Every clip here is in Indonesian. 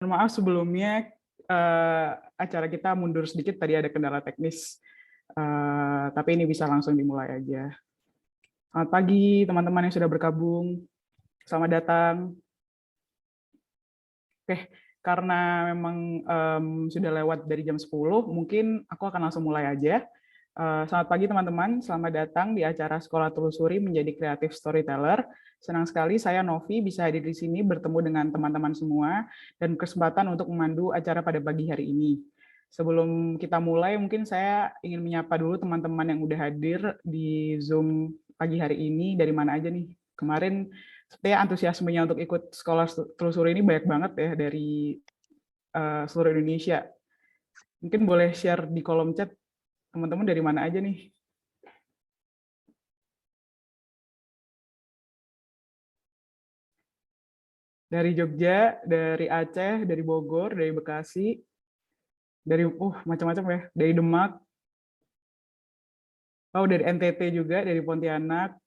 Maaf sebelumnya acara kita mundur sedikit, tadi ada kendala teknis, tapi ini bisa langsung dimulai aja. Selamat pagi teman-teman yang sudah bergabung, selamat datang. Oke, karena memang sudah lewat dari jam 10, mungkin aku akan langsung mulai aja. Selamat pagi teman-teman, selamat datang di acara Sekolah Telusuri Menjadi Creative Storyteller. Senang sekali saya Novi bisa hadir di sini bertemu dengan teman-teman semua dan kesempatan untuk memandu acara pada pagi hari ini. Sebelum kita mulai, mungkin saya ingin menyapa dulu teman-teman yang udah hadir di Zoom pagi hari ini, dari mana aja nih. Kemarin sepertinya antusiasmenya untuk ikut Sekolah Telusuri ini banyak banget ya dari seluruh Indonesia. Mungkin boleh share di kolom chat teman-teman dari mana aja nih? Dari Jogja, dari Aceh, dari Bogor, dari Bekasi, dari macam-macam ya, dari Demak, dari NTT juga, dari Pontianak.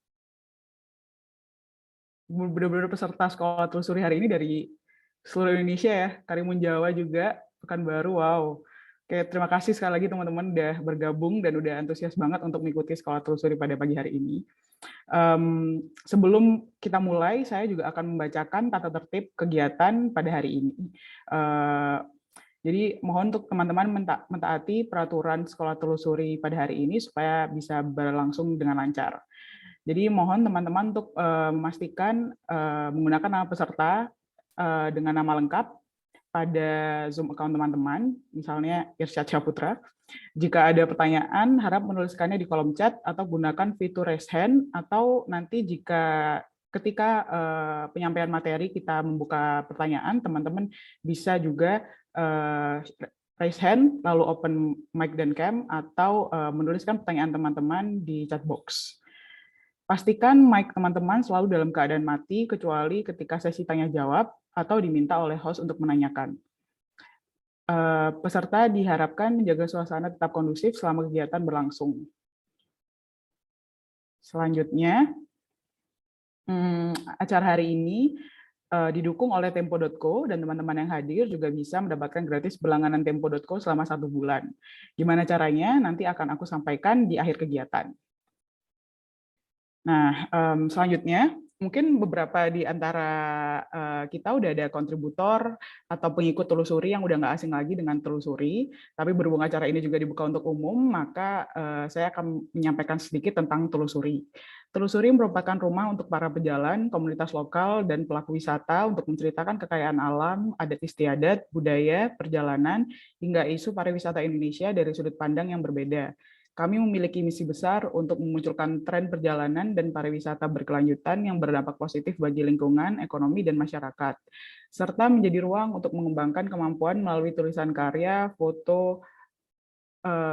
Benar-benar peserta Sekolah Telusuri hari ini dari seluruh Indonesia ya, Karimun Jawa juga, Pekanbaru, wow. Oke, terima kasih sekali lagi teman-teman udah bergabung dan udah antusias banget untuk mengikuti Sekolah Telusuri pada pagi hari ini. Sebelum kita mulai, saya juga akan membacakan tata tertib kegiatan pada hari ini. Jadi mohon untuk teman-teman mentaati peraturan Sekolah Telusuri pada hari ini supaya bisa berlangsung dengan lancar. Jadi mohon teman-teman untuk memastikan menggunakan nama peserta dengan nama lengkap pada Zoom account teman-teman, misalnya Irsyad Syaputra. Jika ada pertanyaan, harap menuliskannya di kolom chat atau gunakan fitur raise hand, atau nanti jika ketika penyampaian materi kita membuka pertanyaan, teman-teman bisa juga raise hand, lalu open mic dan cam, atau menuliskan pertanyaan teman-teman di chat box. Pastikan mic teman-teman selalu dalam keadaan mati, kecuali ketika sesi tanya-jawab atau diminta oleh host untuk menanyakan. Peserta diharapkan menjaga suasana tetap kondusif selama kegiatan berlangsung. Selanjutnya, acara hari ini didukung oleh Tempo.co, dan teman-teman yang hadir juga bisa mendapatkan gratis berlangganan Tempo.co selama 1 bulan. Gimana caranya? Nanti akan aku sampaikan di akhir kegiatan. Nah, selanjutnya, mungkin beberapa di antara kita udah ada kontributor atau pengikut Telusuri yang udah nggak asing lagi dengan Telusuri, tapi berhubung acara ini juga dibuka untuk umum, maka saya akan menyampaikan sedikit tentang Telusuri. Telusuri merupakan rumah untuk para pejalan, komunitas lokal, dan pelaku wisata untuk menceritakan kekayaan alam, adat istiadat, budaya, perjalanan, hingga isu pariwisata Indonesia dari sudut pandang yang berbeda. Kami memiliki misi besar untuk memunculkan tren perjalanan dan pariwisata berkelanjutan yang berdampak positif bagi lingkungan, ekonomi, dan masyarakat, serta menjadi ruang untuk mengembangkan kemampuan melalui tulisan karya, foto,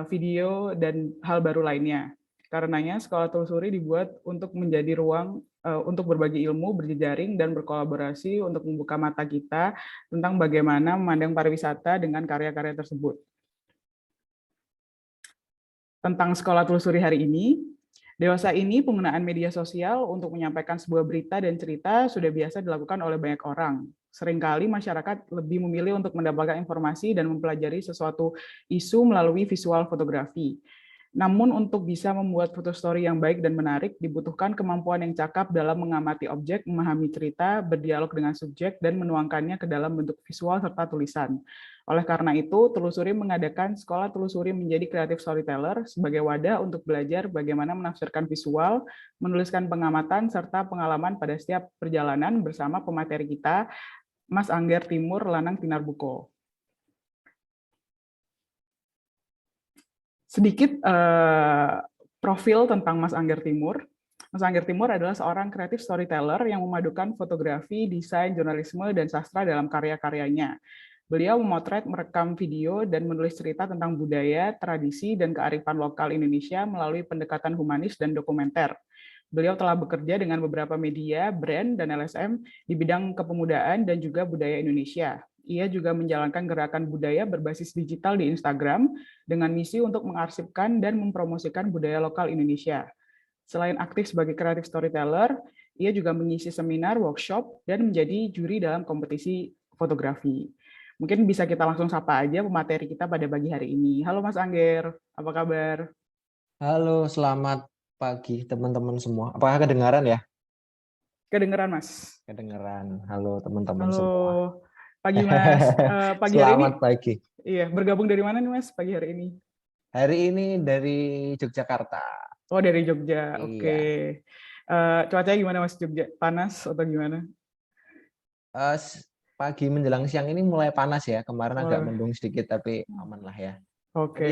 video, dan hal baru lainnya. Karenanya, Sekolah Telusuri dibuat untuk menjadi ruang untuk berbagi ilmu, berjejaring, dan berkolaborasi untuk membuka mata kita tentang bagaimana memandang pariwisata dengan karya-karya tersebut. Tentang Sekolah Telusuri hari ini, dewasa ini penggunaan media sosial untuk menyampaikan sebuah berita dan cerita sudah biasa dilakukan oleh banyak orang. Seringkali masyarakat lebih memilih untuk mendapatkan informasi dan mempelajari sesuatu isu melalui visual fotografi. Namun untuk bisa membuat foto story yang baik dan menarik, dibutuhkan kemampuan yang cakap dalam mengamati objek, memahami cerita, berdialog dengan subjek, dan menuangkannya ke dalam bentuk visual serta tulisan. Oleh karena itu, Telusuri mengadakan Sekolah Telusuri Menjadi Creative Storyteller sebagai wadah untuk belajar bagaimana menafsirkan visual, menuliskan pengamatan, serta pengalaman pada setiap perjalanan bersama pemateri kita, Mas Angger Timur Lanang Tinarbuko. Sedikit profil tentang Mas Angger Timur. Mas Angger Timur adalah seorang creative storyteller yang memadukan fotografi, desain, jurnalisme, dan sastra dalam karya-karyanya. Beliau memotret, merekam video, dan menulis cerita tentang budaya, tradisi, dan kearifan lokal Indonesia melalui pendekatan humanis dan dokumenter. Beliau telah bekerja dengan beberapa media, brand, dan LSM di bidang kepemudaan dan juga budaya Indonesia. Ia juga menjalankan gerakan budaya berbasis digital di Instagram dengan misi untuk mengarsipkan dan mempromosikan budaya lokal Indonesia. Selain aktif sebagai creative storyteller, ia juga mengisi seminar, workshop, dan menjadi juri dalam kompetisi fotografi. Mungkin bisa kita langsung sapa aja pemateri kita pada pagi hari ini. Halo Mas Angger, apa kabar? Halo, selamat pagi teman-teman semua. Apakah kedengaran ya? Kedengeran Mas? Kedengaran. Halo teman-teman Halo, semua. pagi Mas. Pagi hari ini, Selamat pagi. iya bergabung dari mana nih Mas pagi hari ini? Hari ini dari Yogyakarta. Oh dari Jogja, oke. Iya. Cuacanya gimana Mas Jogja? Panas atau gimana? Eh, s- Pagi menjelang siang ini mulai panas ya. Kemarin agak Wah, mendung sedikit tapi aman lah ya. Jadi oke,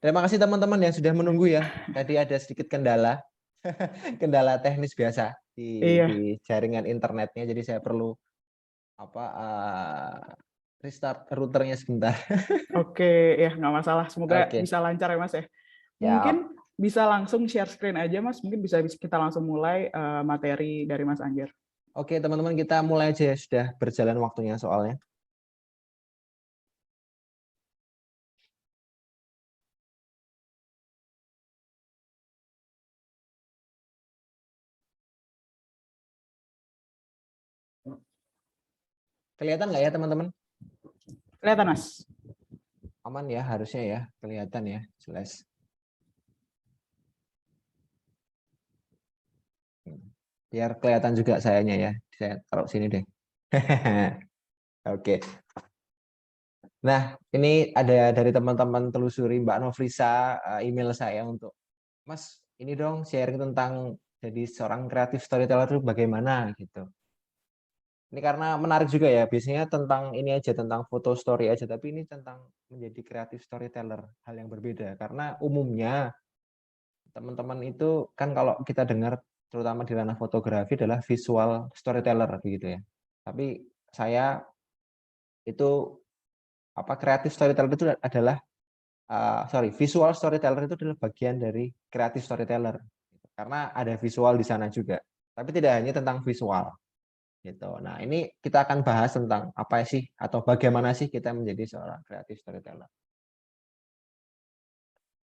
terima kasih teman-teman yang sudah menunggu ya. Tadi ada sedikit kendala, kendala teknis biasa iya, di jaringan internetnya. Jadi saya perlu apa restart routernya sebentar. oke, ya nggak masalah. Semoga Oke. bisa lancar ya Mas ya. Mungkin Ya. bisa langsung share screen aja Mas. Mungkin bisa kita langsung mulai materi dari Mas Angger. Oke, teman-teman, kita mulai aja ya. Sudah berjalan waktunya soalnya. Kelihatan nggak ya, teman-teman? Kelihatan Mas? Aman ya, harusnya ya. Kelihatan ya, jelas. Biar kelihatan juga sayanya ya. Saya taruh sini deh. Oke. Nah, ini ada dari teman-teman telusuri Mbak Nofrisa email saya untuk, Mas, ini dong sharing tentang jadi seorang kreatif storyteller itu bagaimana gitu. Ini karena menarik juga ya, biasanya tentang ini aja, tentang foto story aja, tapi ini tentang menjadi kreatif storyteller, hal yang berbeda. Karena umumnya teman-teman itu kan kalau kita dengar, terutama di ranah fotografi adalah visual storyteller begitu ya. Tapi saya itu kreatif storyteller itu adalah visual storyteller itu adalah bagian dari kreatif storyteller. Karena ada visual di sana juga. Tapi tidak hanya tentang visual. Gitu. Nah, ini kita akan bahas tentang apa sih atau bagaimana sih kita menjadi seorang creative storyteller.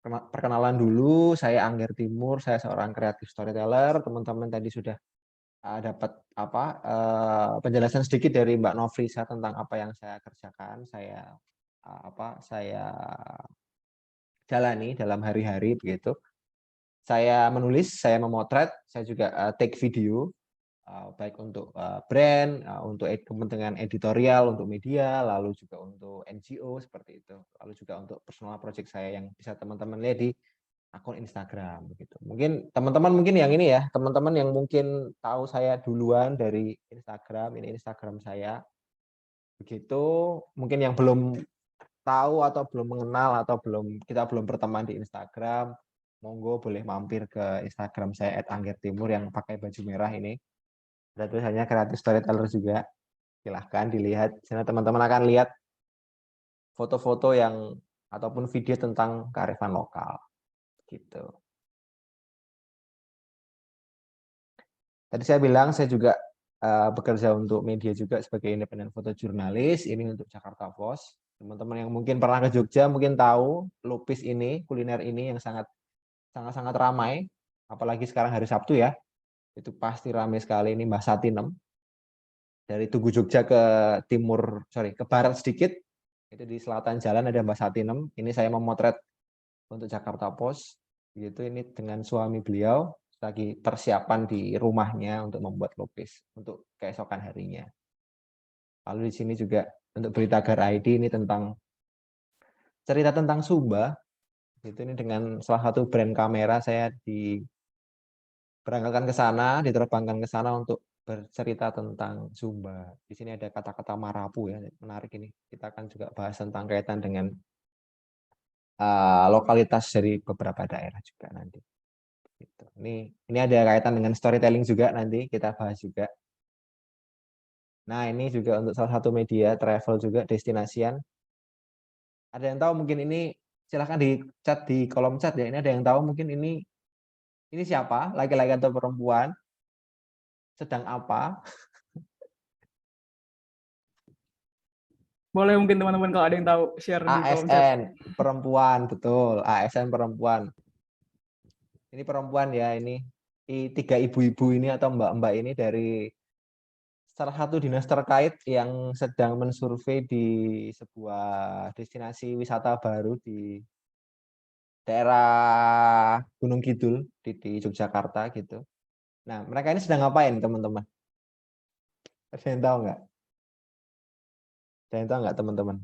Perkenalan dulu, saya Angger Timur, saya seorang creative storyteller. Teman-teman tadi sudah dapat penjelasan sedikit dari Mbak Nofrisa tentang apa yang saya kerjakan, saya jalani dalam hari-hari begitu. Saya menulis, saya memotret, saya juga take video baik untuk brand, untuk kepentingan editorial, untuk media, lalu juga untuk NGO seperti itu. Lalu juga untuk personal project saya yang bisa teman-teman lihat di akun Instagram begitu. Mungkin teman-teman yang ini ya, teman-teman yang mungkin tahu saya duluan dari Instagram, ini Instagram saya. Begitu, mungkin yang belum tahu atau belum mengenal atau kita belum berteman di Instagram, monggo boleh mampir ke Instagram saya @anggertimur yang pakai baju merah ini. Ada tulisannya kreatif storyteller juga. Silahkan dilihat. Di sana teman-teman akan lihat foto-foto yang ataupun video tentang kearifan lokal. Gitu. Tadi saya bilang saya juga bekerja untuk media juga sebagai independent fotojurnalis. Ini untuk Jakarta Post. Teman-teman yang mungkin pernah ke Jogja mungkin tahu Lupis ini, kuliner ini yang sangat ramai. Apalagi sekarang hari Sabtu ya. Itu pasti ramai sekali ini Mbah Satinem. Dari Tugu Jogja ke ke barat sedikit, itu di selatan jalan ada Mbah Satinem. Ini saya memotret untuk Jakarta Post. Begitu ini dengan suami beliau lagi persiapan di rumahnya untuk membuat lupis untuk keesokan harinya. Lalu di sini juga untuk Berita Gar ID ini tentang cerita tentang Sumba. Itu ini dengan salah satu brand kamera saya diberangkatkan ke sana, diterbangkan ke sana untuk bercerita tentang Sumba. Di sini ada kata-kata Marapu ya, menarik ini. Kita akan juga bahas tentang kaitan dengan lokalitas dari beberapa daerah juga nanti. Gitu. Ini ada kaitan dengan storytelling juga nanti kita bahas juga. Nah ini juga untuk salah satu media travel juga destinasian. Ada yang tahu mungkin ini silahkan di chat di kolom chat ya. Ini ada yang tahu mungkin ini siapa laki-laki atau perempuan sedang apa? Boleh mungkin teman-teman kalau ada yang tahu share di kolom chat. ASN perempuan betul ASN perempuan. Ini perempuan ya ini tiga ibu-ibu ini atau mbak-mbak ini dari salah satu dinas terkait yang sedang mensurvei di sebuah destinasi wisata baru di daerah Gunung Kidul di Yogyakarta gitu. Nah, mereka ini sedang ngapain, teman-teman? Ada yang tahu nggak? Ada yang tahu nggak, teman-teman?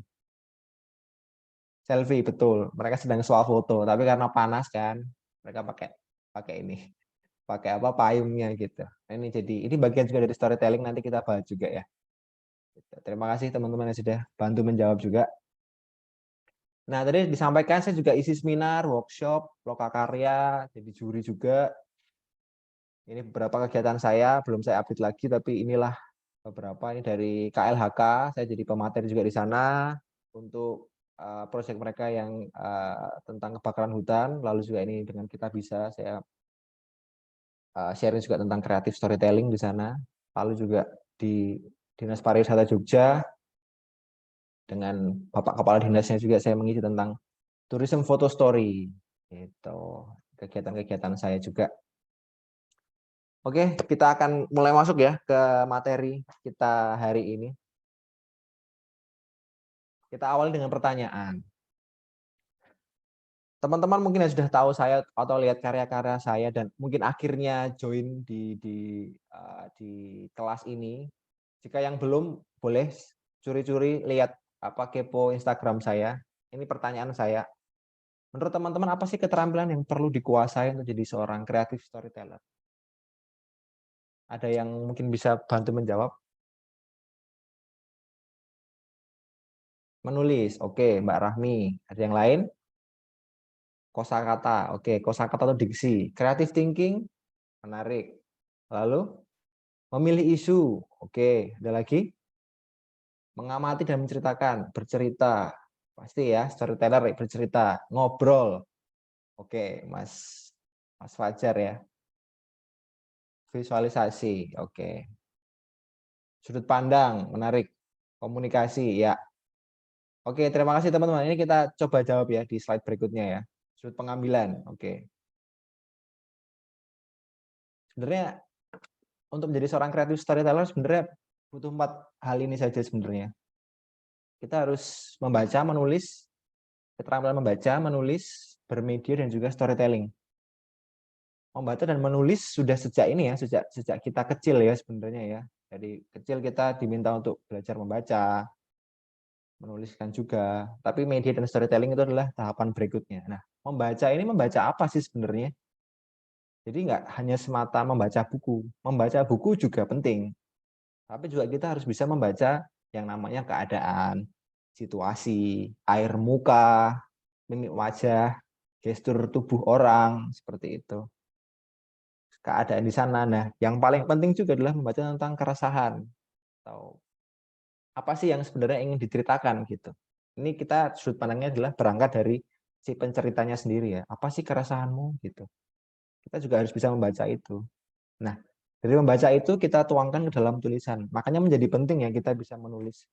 Selfie, betul. Mereka sedang swafoto, tapi karena panas kan, mereka pakai pakai ini, pakai apa payungnya gitu. Nah, ini bagian juga dari storytelling, nanti kita bahas juga ya. Gitu. Terima kasih teman-teman yang sudah bantu menjawab juga. Nah, tadi disampaikan saya juga isi seminar, workshop, lokakarya, jadi juri juga. Ini beberapa kegiatan saya, belum saya update lagi, tapi inilah beberapa ini dari KLHK, saya jadi pemateri juga di sana untuk proyek mereka yang tentang kebakaran hutan, lalu juga ini dengan kita bisa saya sharing juga tentang kreatif storytelling di sana, lalu juga di Dinas Pariwisata Jogja dengan Bapak Kepala Dinasnya juga saya mengisi tentang tourism photo story, itu kegiatan-kegiatan saya juga. Oke, kita akan mulai masuk ya ke materi kita hari ini. Kita awali dengan pertanyaan. Teman-teman mungkin sudah tahu saya atau lihat karya-karya saya dan mungkin akhirnya join di kelas ini. Jika yang belum, boleh curi-curi lihat kepo Instagram saya. Ini pertanyaan saya. Menurut teman-teman apa sih keterampilan yang perlu dikuasai untuk jadi seorang creative storyteller? Ada yang mungkin bisa bantu menjawab? Menulis, oke, Mbak Rahmi. Ada yang lain? Kosakata, oke, kosakata atau diksi. Creative thinking, menarik. Lalu memilih isu, oke. Ada lagi? Mengamati dan menceritakan, bercerita. Pasti ya, storyteller bercerita. Ngobrol, oke, Mas Fajar ya. Visualisasi, oke. Sudut pandang, menarik. Komunikasi, ya. Oke, terima kasih teman-teman. Ini kita coba jawab ya di slide berikutnya ya. Sudut pengambilan, oke. Sebenarnya untuk menjadi seorang creative storyteller sebenarnya butuh 4 hal ini saja sebenarnya. Kita harus membaca, menulis, keterampilan membaca, menulis, bermedia, dan juga storytelling. Membaca dan menulis sudah sejak ini ya, sejak kita kecil ya sebenarnya ya. Jadi kecil kita diminta untuk belajar membaca, menuliskan juga. Tapi media dan storytelling itu adalah tahapan berikutnya. Nah, membaca apa sih sebenarnya? Jadi nggak hanya semata membaca buku juga penting. Tapi juga kita harus bisa membaca yang namanya keadaan, situasi, air muka, mimik wajah, gestur tubuh orang, seperti itu. Keadaan di sana. Nah, yang paling penting juga adalah membaca tentang keresahan. Atau apa sih yang sebenarnya ingin diceritakan gitu. Ini kita sudut pandangnya adalah berangkat dari si penceritanya sendiri ya. Apa sih keresahanmu gitu. Kita juga harus bisa membaca itu. Nah, dari membaca itu kita tuangkan ke dalam tulisan. Makanya menjadi penting ya kita bisa menulis.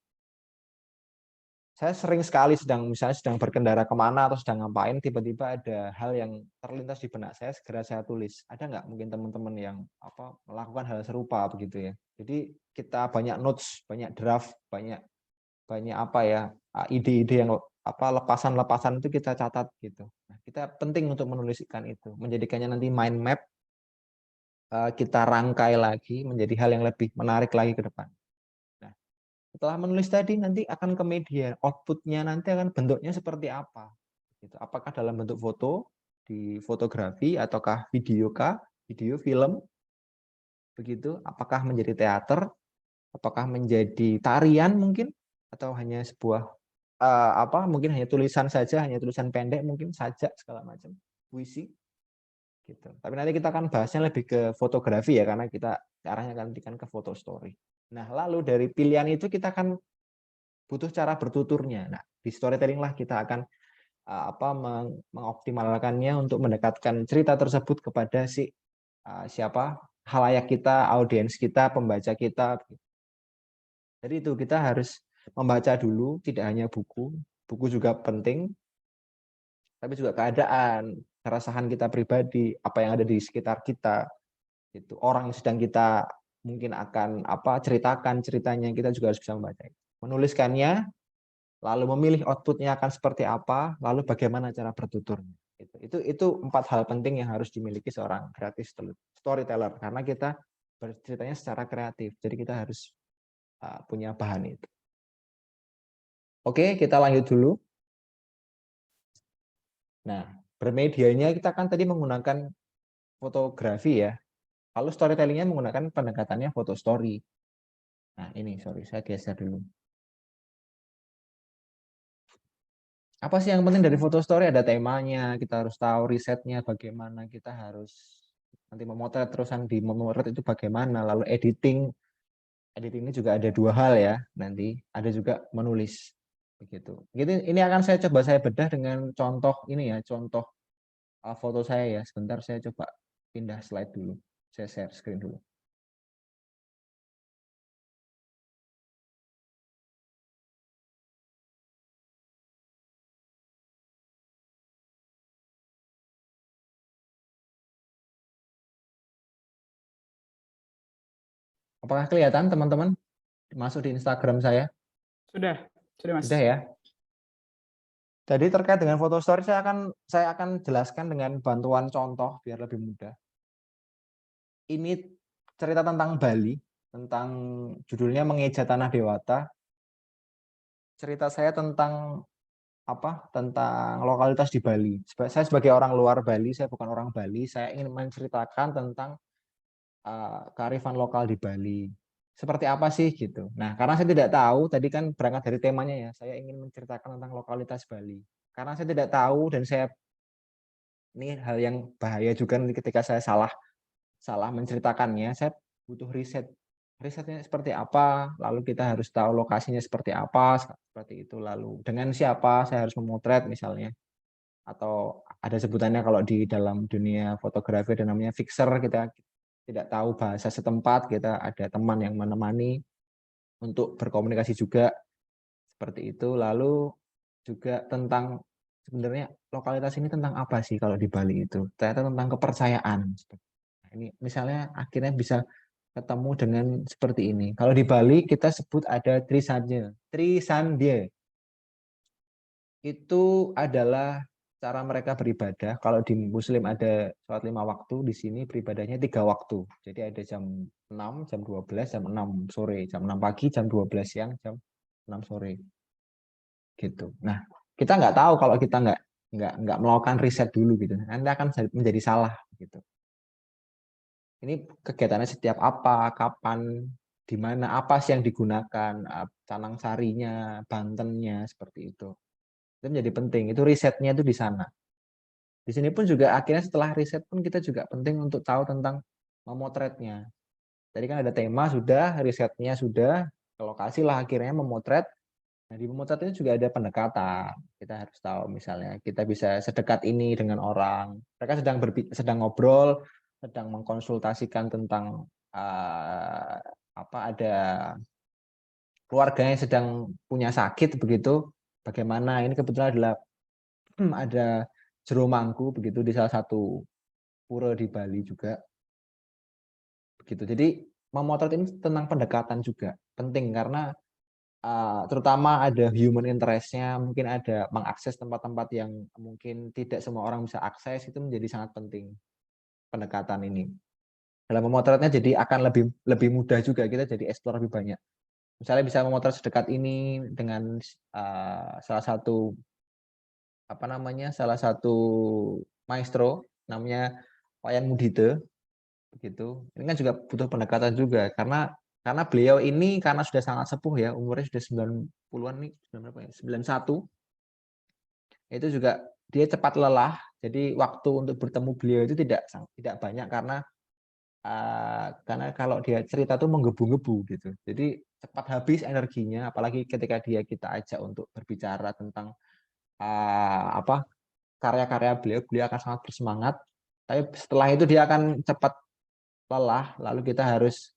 Saya sering sekali misalnya sedang berkendara kemana atau sedang ngapain, tiba-tiba ada hal yang terlintas di benak saya, segera saya tulis. Ada nggak mungkin teman-teman yang melakukan hal serupa begitu ya? Jadi kita banyak notes, banyak draft, banyak ide-ide yang lepasan-lepasan itu kita catat gitu. Nah, kita penting untuk menuliskan itu, menjadikannya nanti mind map, kita rangkai lagi menjadi hal yang lebih menarik lagi ke depan. Nah, setelah menulis tadi nanti akan ke media, outputnya nanti akan bentuknya seperti apa? Gitu. Apakah dalam bentuk foto, di fotografi, ataukah video film, begitu? Apakah menjadi teater? Apakah menjadi tarian mungkin? Atau hanya sebuah mungkin hanya tulisan saja, hanya tulisan pendek mungkin sajak segala macam, puisi gitu. Tapi nanti kita akan bahasnya lebih ke fotografi ya, karena kita arahnya kan ke foto story. Nah, lalu dari pilihan itu kita akan butuh cara bertuturnya. Nah, di storytelling lah kita akan mengoptimalkannya untuk mendekatkan cerita tersebut kepada siapa halayak kita, audiens kita, pembaca kita. Jadi itu kita harus membaca dulu, tidak hanya buku juga penting, tapi juga keadaan, keresahan kita pribadi, apa yang ada di sekitar kita, itu orang yang sedang kita mungkin akan ceritakan ceritanya, kita juga harus bisa membaca. Menuliskannya, lalu memilih outputnya akan seperti apa, lalu bagaimana cara bertuturnya. Itu 4 hal penting yang harus dimiliki seorang kreatif storyteller, karena kita berceritanya secara kreatif, jadi kita harus punya bahan itu. Oke, kita lanjut dulu. Nah, bermedianya kita kan tadi menggunakan fotografi ya, lalu storytellingnya menggunakan pendekatannya foto story. Nah ini, sorry, saya geser dulu. Apa sih yang penting dari foto story? Ada temanya, kita harus tahu risetnya bagaimana, kita harus nanti memotret, terusan di memotret itu bagaimana, lalu editing ini juga ada 2 hal ya, nanti ada juga menulis begitu. Ini akan saya coba saya bedah dengan contoh ini ya, contoh foto saya ya. Sebentar saya coba pindah slide dulu, saya share screen dulu. Apakah kelihatan teman-teman? Masuk di Instagram saya? Sudah Mas. Sudah ya. Jadi terkait dengan foto story saya akan jelaskan dengan bantuan contoh biar lebih mudah. Ini cerita tentang Bali, tentang judulnya Mengeja Tanah Dewata. Cerita saya tentang tentang lokalitas di Bali. Saya sebagai orang luar Bali, saya bukan orang Bali, saya ingin menceritakan tentang kearifan lokal di Bali. Seperti apa sih gitu. Nah, karena saya tidak tahu, tadi kan berangkat dari temanya ya, saya ingin menceritakan tentang lokalitas Bali. Karena saya tidak tahu dan ini hal yang bahaya juga nanti ketika saya salah menceritakannya, saya butuh riset. Risetnya seperti apa, lalu kita harus tahu lokasinya seperti apa, seperti itu. Lalu dengan siapa saya harus memotret misalnya. Atau ada sebutannya kalau di dalam dunia fotografi ada namanya fixer, kita tidak tahu bahasa setempat, kita ada teman yang menemani untuk berkomunikasi juga seperti itu. Lalu juga tentang sebenarnya lokalitas ini tentang apa sih kalau di Bali itu? Ternyata tentang kepercayaan. Nah, ini misalnya akhirnya bisa ketemu dengan seperti ini. Kalau di Bali kita sebut ada Trisandya. Trisandya itu adalah cara mereka beribadah. Kalau di Muslim ada sholat 5 waktu, di sini beribadahnya 3 waktu. Jadi ada jam 6, jam 12, jam 6 sore, jam 6 pagi, jam 12 siang, jam 6 sore. Gitu. Nah, kita nggak tahu kalau kita nggak melakukan riset dulu gitu. Anda akan menjadi salah gitu. Ini kegiatannya setiap apa, kapan, di mana, apa sih yang digunakan, canang sarinya, bantennya, seperti itu. Itu menjadi penting, itu risetnya itu di sana. Di sini pun juga akhirnya setelah riset pun kita juga penting untuk tahu tentang memotretnya. Tadi kan ada tema sudah, risetnya sudah, ke lokasi lah akhirnya memotret. Nah di memotret ini juga ada pendekatan. Kita harus tahu misalnya kita bisa sedekat ini dengan orang. Mereka sedang ngobrol, sedang mengkonsultasikan tentang ada keluarganya sedang punya sakit begitu. Bagaimana ini kebetulan adalah ada jero mangku begitu di salah satu pura di Bali juga begitu. Jadi memotret ini tentang pendekatan juga penting karena terutama ada human interest-nya, mungkin ada mengakses tempat-tempat yang mungkin tidak semua orang bisa akses, itu menjadi sangat penting pendekatan ini. Dalam memotretnya jadi akan lebih mudah juga, kita jadi explore lebih banyak. Misalnya bisa memotret sedekat ini dengan salah satu maestro namanya Wayan Mudite begitu. Ini kan juga butuh pendekatan juga karena beliau ini karena sudah sangat sepuh ya, umurnya sudah 90-an nih, 91. Itu juga dia cepat lelah. Jadi waktu untuk bertemu beliau itu tidak banyak karena kalau dia cerita tuh menggebu-gebu gitu. Jadi cepat habis energinya apalagi ketika kita ajak untuk berbicara tentang karya-karya beliau akan sangat bersemangat. Tapi setelah itu dia akan cepat lelah, lalu kita harus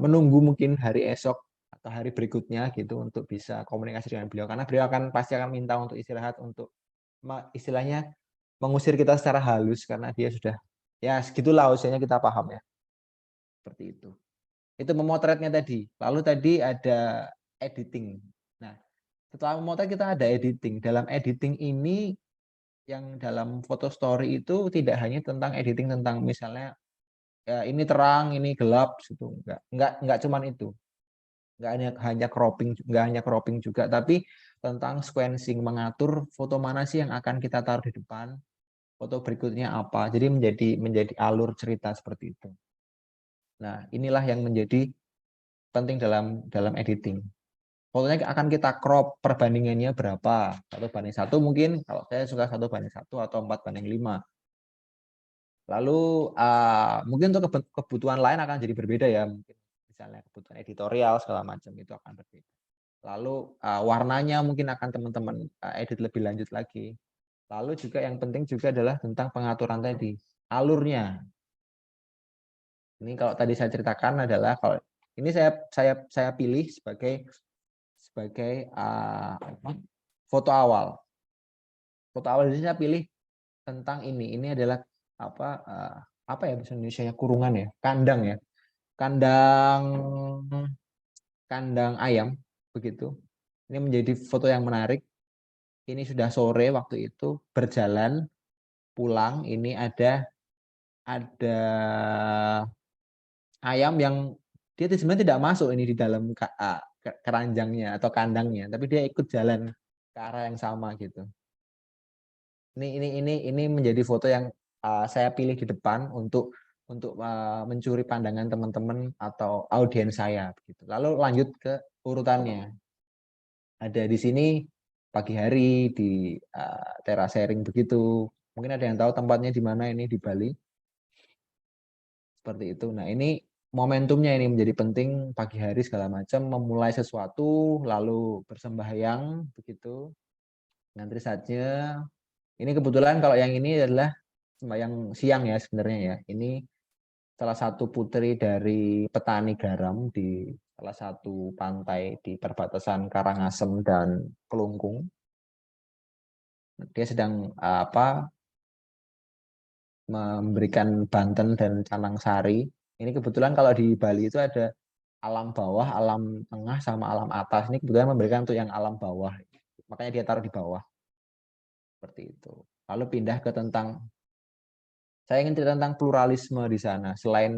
menunggu mungkin hari esok atau hari berikutnya gitu untuk bisa komunikasi dengan beliau karena beliau pasti akan minta untuk istirahat untuk istilahnya mengusir kita secara halus karena dia sudah Ya segitulah usianya, kita paham ya. Seperti itu. Itu memotretnya tadi. Lalu tadi ada editing. Nah, setelah memotret kita ada editing. Dalam editing ini, yang dalam foto story itu tidak hanya tentang editing tentang misalnya ya ini terang, ini gelap gitu. Enggak cuman itu. Enggak hanya cropping juga, tapi tentang sequencing, mengatur foto mana sih yang akan kita taruh di depan, foto berikutnya apa. Jadi menjadi alur cerita seperti itu. Nah, inilah yang menjadi penting dalam editing. Fotonya akan kita crop, perbandingannya berapa, 1:1 mungkin, kalau saya suka 1:1 atau 4:5. Lalu mungkin untuk kebutuhan lain akan jadi berbeda ya, mungkin misalnya kebutuhan editorial segala macam itu akan berbeda. Lalu warnanya mungkin akan teman-teman edit lebih lanjut lagi. Lalu juga yang penting juga adalah tentang pengaturan tadi, alurnya. Ini kalau tadi saya ceritakan adalah kalau ini saya pilih sebagai foto awal. Foto awal ini saya pilih tentang ini. Ini adalah apa ya bahasa Indonesianya, kurungan ya, kandang ya. Kandang ayam begitu. Ini menjadi foto yang menarik. Ini sudah sore waktu itu, berjalan pulang, ini ada ayam yang dia sebenarnya tidak masuk ini di dalam keranjangnya atau kandangnya, tapi dia ikut jalan ke arah yang sama gitu. Ini menjadi foto yang saya pilih di depan untuk mencuri pandangan teman-teman atau audiens saya begitu. Lalu lanjut ke urutannya. Ada di sini pagi hari di terasering begitu. Mungkin ada yang tahu tempatnya di mana, ini di Bali. Seperti itu. Nah, ini momentumnya ini menjadi penting, pagi hari segala macam, memulai sesuatu lalu bersembahyang begitu. Ngantri saja. Ini kebetulan kalau yang ini adalah sembahyang siang ya sebenarnya ya. Ini salah satu putri dari petani garam di salah satu pantai di perbatasan Karangasem dan Kelungkung. Dia sedang memberikan Banten dan Canang Sari. Ini kebetulan kalau di Bali itu ada alam bawah, alam tengah, sama alam atas. Ini kebetulan memberikan untuk yang alam bawah. Makanya dia taruh di bawah. Seperti itu. Lalu pindah ke saya ingin cerita tentang pluralisme di sana. Selain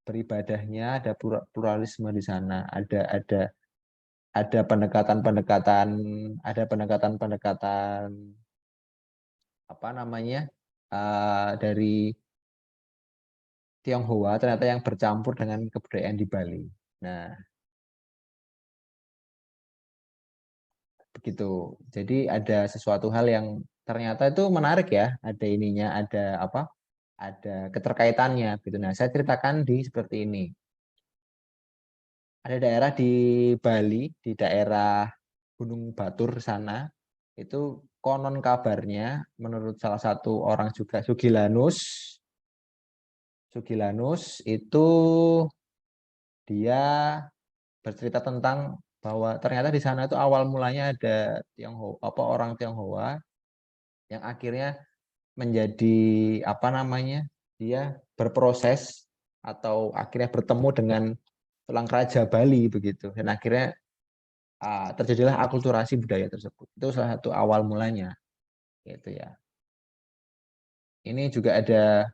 beribadahnya, ada pluralisme di sana. Ada pendekatan-pendekatan, apa namanya, dari Tionghoa ternyata yang bercampur dengan kebudayaan di Bali. Nah, begitu. Jadi ada sesuatu hal yang ternyata itu menarik ya. Ada ininya, ada apa? Ada keterkaitannya gitu. Nah, saya ceritakan di seperti ini. Ada daerah di Bali, di daerah Gunung Batur sana, itu konon kabarnya menurut salah satu orang juga, Sugilanus itu dia bercerita tentang bahwa ternyata di sana itu awal mulanya ada orang Tionghoa yang akhirnya menjadi apa namanya, dia berproses atau akhirnya bertemu dengan tulang raja Bali begitu, dan akhirnya terjadilah akulturasi budaya tersebut. Itu salah satu awal mulanya gitu ya. Ini juga ada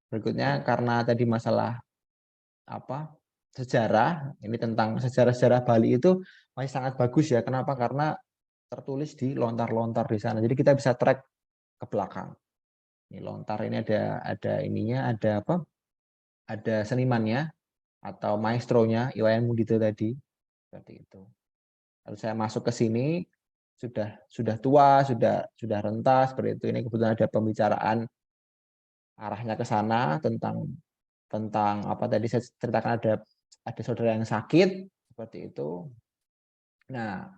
berikutnya, karena tadi masalah apa sejarah, ini tentang sejarah-sejarah Bali itu masih sangat bagus ya. Kenapa? Karena tertulis di lontar-lontar di sana. Jadi kita bisa track ke belakang. Ini lontar ini ada ininya, ada apa? Ada senimannya atau maestronya, Iwayan Mudito tadi. Seperti itu. Lalu saya masuk ke sini, sudah tua, sudah renta seperti itu. Ini kebetulan ada pembicaraan arahnya ke sana tentang apa tadi saya ceritakan, ada saudara yang sakit seperti itu. Nah,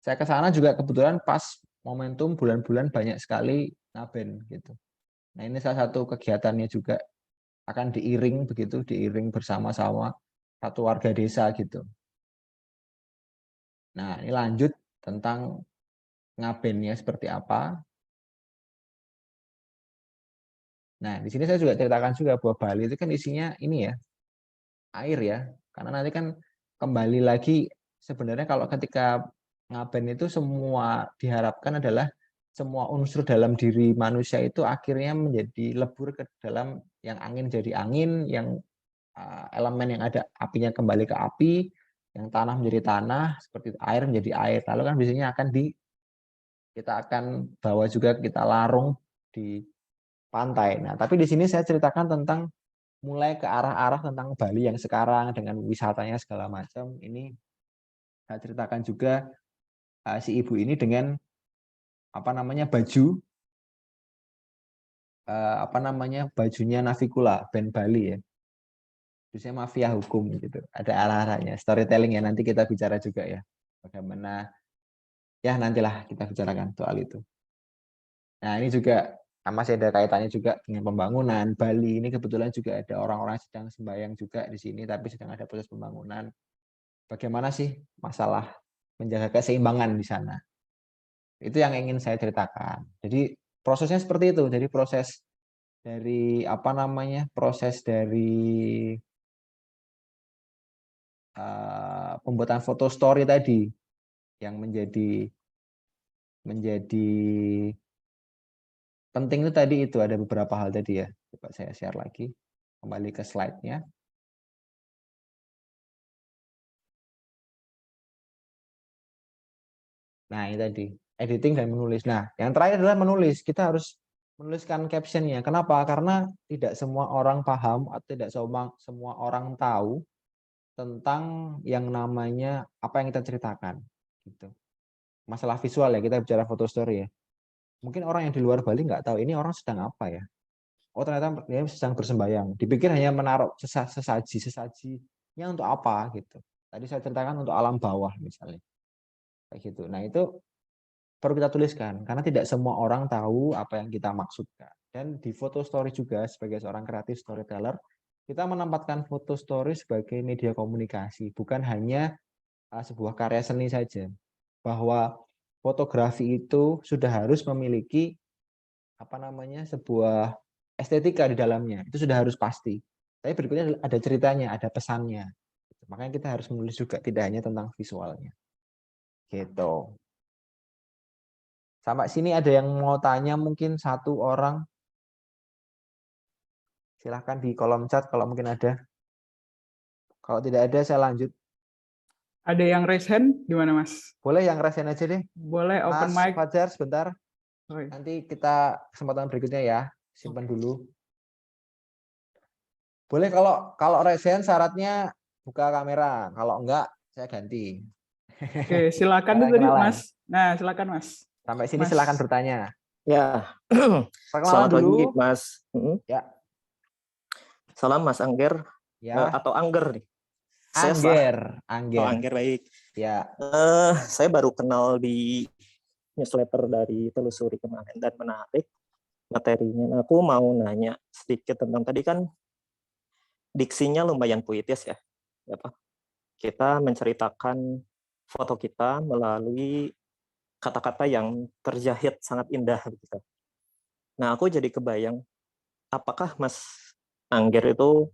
saya ke sana juga kebetulan pas momentum bulan-bulan banyak sekali ngaben gitu. Nah, ini salah satu kegiatannya juga, akan diiring bersama-sama satu warga desa gitu. Nah, ini lanjut tentang ngabennya seperti apa. Nah, di sini saya juga ceritakan juga bahwa Bali itu kan isinya ini ya, air ya. Karena nanti kan kembali lagi sebenarnya kalau ketika ngaben itu semua diharapkan adalah semua unsur dalam diri manusia itu akhirnya menjadi lebur ke dalam yang angin jadi angin, yang elemen yang ada apinya kembali ke api, yang tanah menjadi tanah, seperti itu, air menjadi air. Lalu kan biasanya kita akan bawa juga kita larung di pantai. Nah, tapi di sini saya ceritakan tentang mulai ke arah-arah tentang Bali yang sekarang dengan wisatanya segala macam. Ini saya ceritakan juga si ibu ini dengan apa namanya bajunya Navikula band Bali ya. Biasanya mafia hukum gitu. Ada arah-arahnya. Storytelling ya nanti kita bicara juga ya. Bagaimana ya nantilah kita bicarakan soal itu. Nah, ini juga masih ada kaitannya juga dengan pembangunan. Bali ini kebetulan juga ada orang-orang sedang sembahyang juga di sini, tapi sedang ada proses pembangunan. Bagaimana sih masalah menjaga keseimbangan di sana? Itu yang ingin saya ceritakan. Jadi prosesnya seperti itu. Jadi proses dari proses dari pembuatan foto story tadi yang menjadi penting itu tadi itu ada beberapa hal tadi ya. Coba saya share lagi. Kembali ke slide-nya. Nah, ini tadi editing dan menulis. Nah, yang terakhir adalah menulis. Kita harus menuliskan captionnya. Kenapa? Karena tidak semua orang paham atau tidak semua orang tahu tentang yang namanya apa yang kita ceritakan. Gitu. Masalah visual ya, kita bicara foto story ya. Mungkin orang yang di luar Bali nggak tahu ini orang sedang apa ya. Oh, ternyata dia sedang bersembayang. Dipikir hanya menaruh sesajinya untuk apa gitu. Tadi saya ceritakan untuk alam bawah misalnya. Kayak gitu. Nah, itu perlu kita tuliskan karena tidak semua orang tahu apa yang kita maksudkan. Dan di foto story juga sebagai seorang kreatif storyteller, kita menempatkan foto story sebagai media komunikasi, bukan hanya sebuah karya seni saja. Bahwa fotografi itu sudah harus memiliki sebuah estetika di dalamnya. Itu sudah harus pasti. Tapi berikutnya ada ceritanya, ada pesannya. Makanya kita harus menulis juga tidak hanya tentang visualnya. Gitu. Sampai sini ada yang mau tanya mungkin satu orang. Silahkan di kolom chat kalau mungkin ada. Kalau tidak ada saya lanjut. Ada yang raise hand gimana Mas? Boleh yang rasain aja deh. Boleh open Mas mic. Fajar sebentar. Oh, iya. Nanti kita kesempatan berikutnya ya. Simpan dulu. Boleh kalau raise hand syaratnya buka kamera. Kalau enggak saya ganti. Oke, silakan Karena tuh tadi kenalan. Mas. Nah, silakan Mas. Sampai sini Mas. silakan bertanya. Ya, Perkenalan selamat dulu. pagi Mas. Ya. Salam Mas Angger Ya. atau Angger nih. Saya Angger. Oh, Angger baik. Ya. Saya baru kenal di newsletter dari Telusuri kemarin dan menarik materinya. Nah, aku mau nanya sedikit tentang tadi kan diksinya lumayan puitis ya. Apa? Kita menceritakan foto kita melalui kata-kata yang terjahit sangat indah gitu. Nah, aku jadi kebayang apakah Mas Angger itu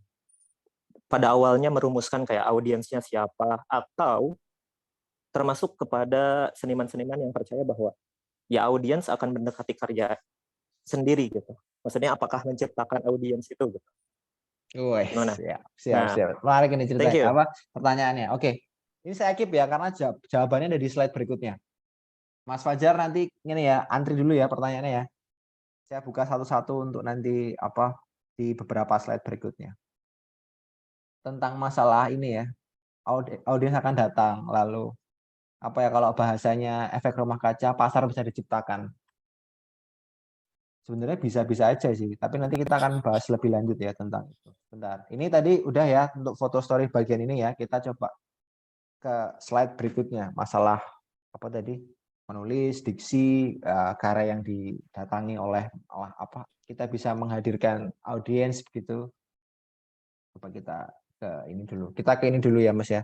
pada awalnya merumuskan kayak audiensnya siapa, atau termasuk kepada seniman-seniman yang percaya bahwa ya audiens akan mendekati karya sendiri gitu. Maksudnya apakah menciptakan audiens itu gitu. Wih, Gimana? siap. Menarik ini Thank you. ceritanya. Pertanyaannya? Oke. Ini saya keep ya karena jawabannya ada di slide berikutnya. Mas Fajar nanti ini ya, antri dulu ya pertanyaannya ya. Saya buka satu-satu untuk nanti di beberapa slide berikutnya. Tentang masalah ini ya. Audiens akan datang lalu kalau bahasanya efek rumah kaca, pasar bisa diciptakan. Sebenarnya bisa-bisa aja sih, tapi nanti kita akan bahas lebih lanjut ya tentang itu. Bentar, ini tadi udah ya untuk foto story bagian ini ya, kita coba ke slide berikutnya. Masalah apa tadi? Menulis, diksi, karya yang didatangi oleh kita bisa menghadirkan audiens begitu. Coba kita ke ini dulu. Kita ke ini dulu ya Mas ya.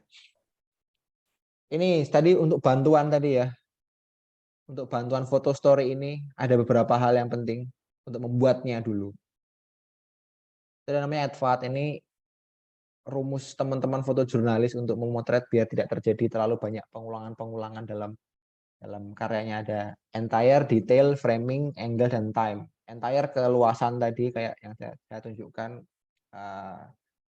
Ini tadi untuk bantuan tadi ya. Untuk bantuan foto story ini ada beberapa hal yang penting untuk membuatnya dulu. Itu namanya advat. Ini rumus teman-teman fotojurnalis untuk memotret biar tidak terjadi terlalu banyak pengulangan-pengulangan dalam karyanya. Ada entire, detail, framing, angle, dan time. Entire keluasan tadi kayak yang saya tunjukkan,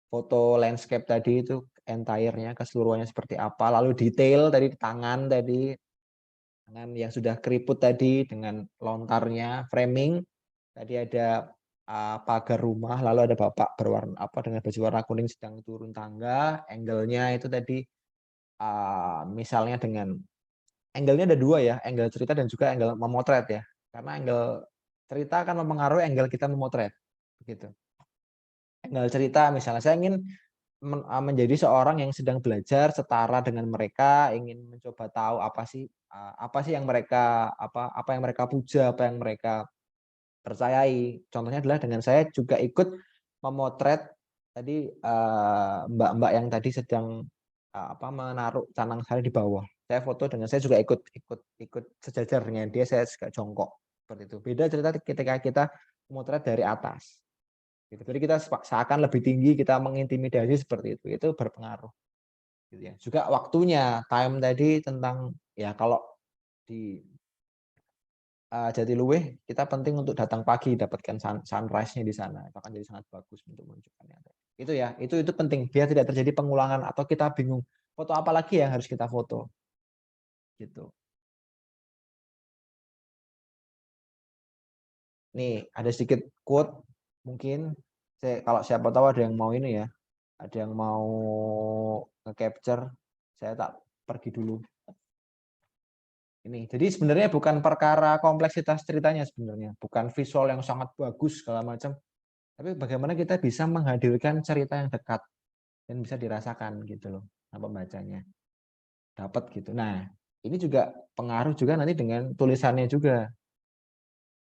foto landscape tadi itu entire-nya keseluruhannya seperti apa. Lalu detail tadi tangan tangan yang sudah keriput tadi dengan lontarnya. Framing tadi ada pagar rumah, lalu ada bapak berwarna dengan baju warna kuning sedang turun tangga. Angle-nya itu tadi misalnya dengan angle-nya ada dua ya, angle cerita dan juga angle memotret ya. Karena angle cerita akan mempengaruhi angle kita memotret. Begitu. Angle cerita misalnya saya ingin menjadi seorang yang sedang belajar setara dengan mereka, ingin mencoba tahu apa sih yang mereka apa yang mereka puja, apa yang mereka percayai. Contohnya adalah dengan saya juga ikut memotret tadi mbak-mbak yang tadi sedang menaruh canang sari di bawah. Saya foto dengan saya juga ikut sejajar dengan dia, saya juga jongkok seperti itu. Beda cerita ketika kita memotret dari atas. Gitu. Jadi kita seakan lebih tinggi, kita mengintimidasi seperti itu berpengaruh. Gitu ya. Juga waktunya, time tadi tentang ya kalau di Jatiluwih kita penting untuk datang pagi, dapatkan sunrise-nya di sana. Itu akan jadi sangat bagus untuk menunjukkannya. Itu ya, itu penting biar tidak terjadi pengulangan atau kita bingung foto apa lagi yang harus kita foto. Gitu. Nih, ada sedikit quote mungkin kalau siapa tahu ada yang mau ini ya. Ada yang mau nge-capture, saya tak pergi dulu. Ini. Jadi sebenarnya bukan perkara kompleksitas ceritanya sebenarnya, bukan visual yang sangat bagus segala macam. Tapi bagaimana kita bisa menghadirkan cerita yang dekat dan bisa dirasakan gitu loh sama pembacanya. Dapat gitu. Nah, ini juga pengaruh juga nanti dengan tulisannya juga.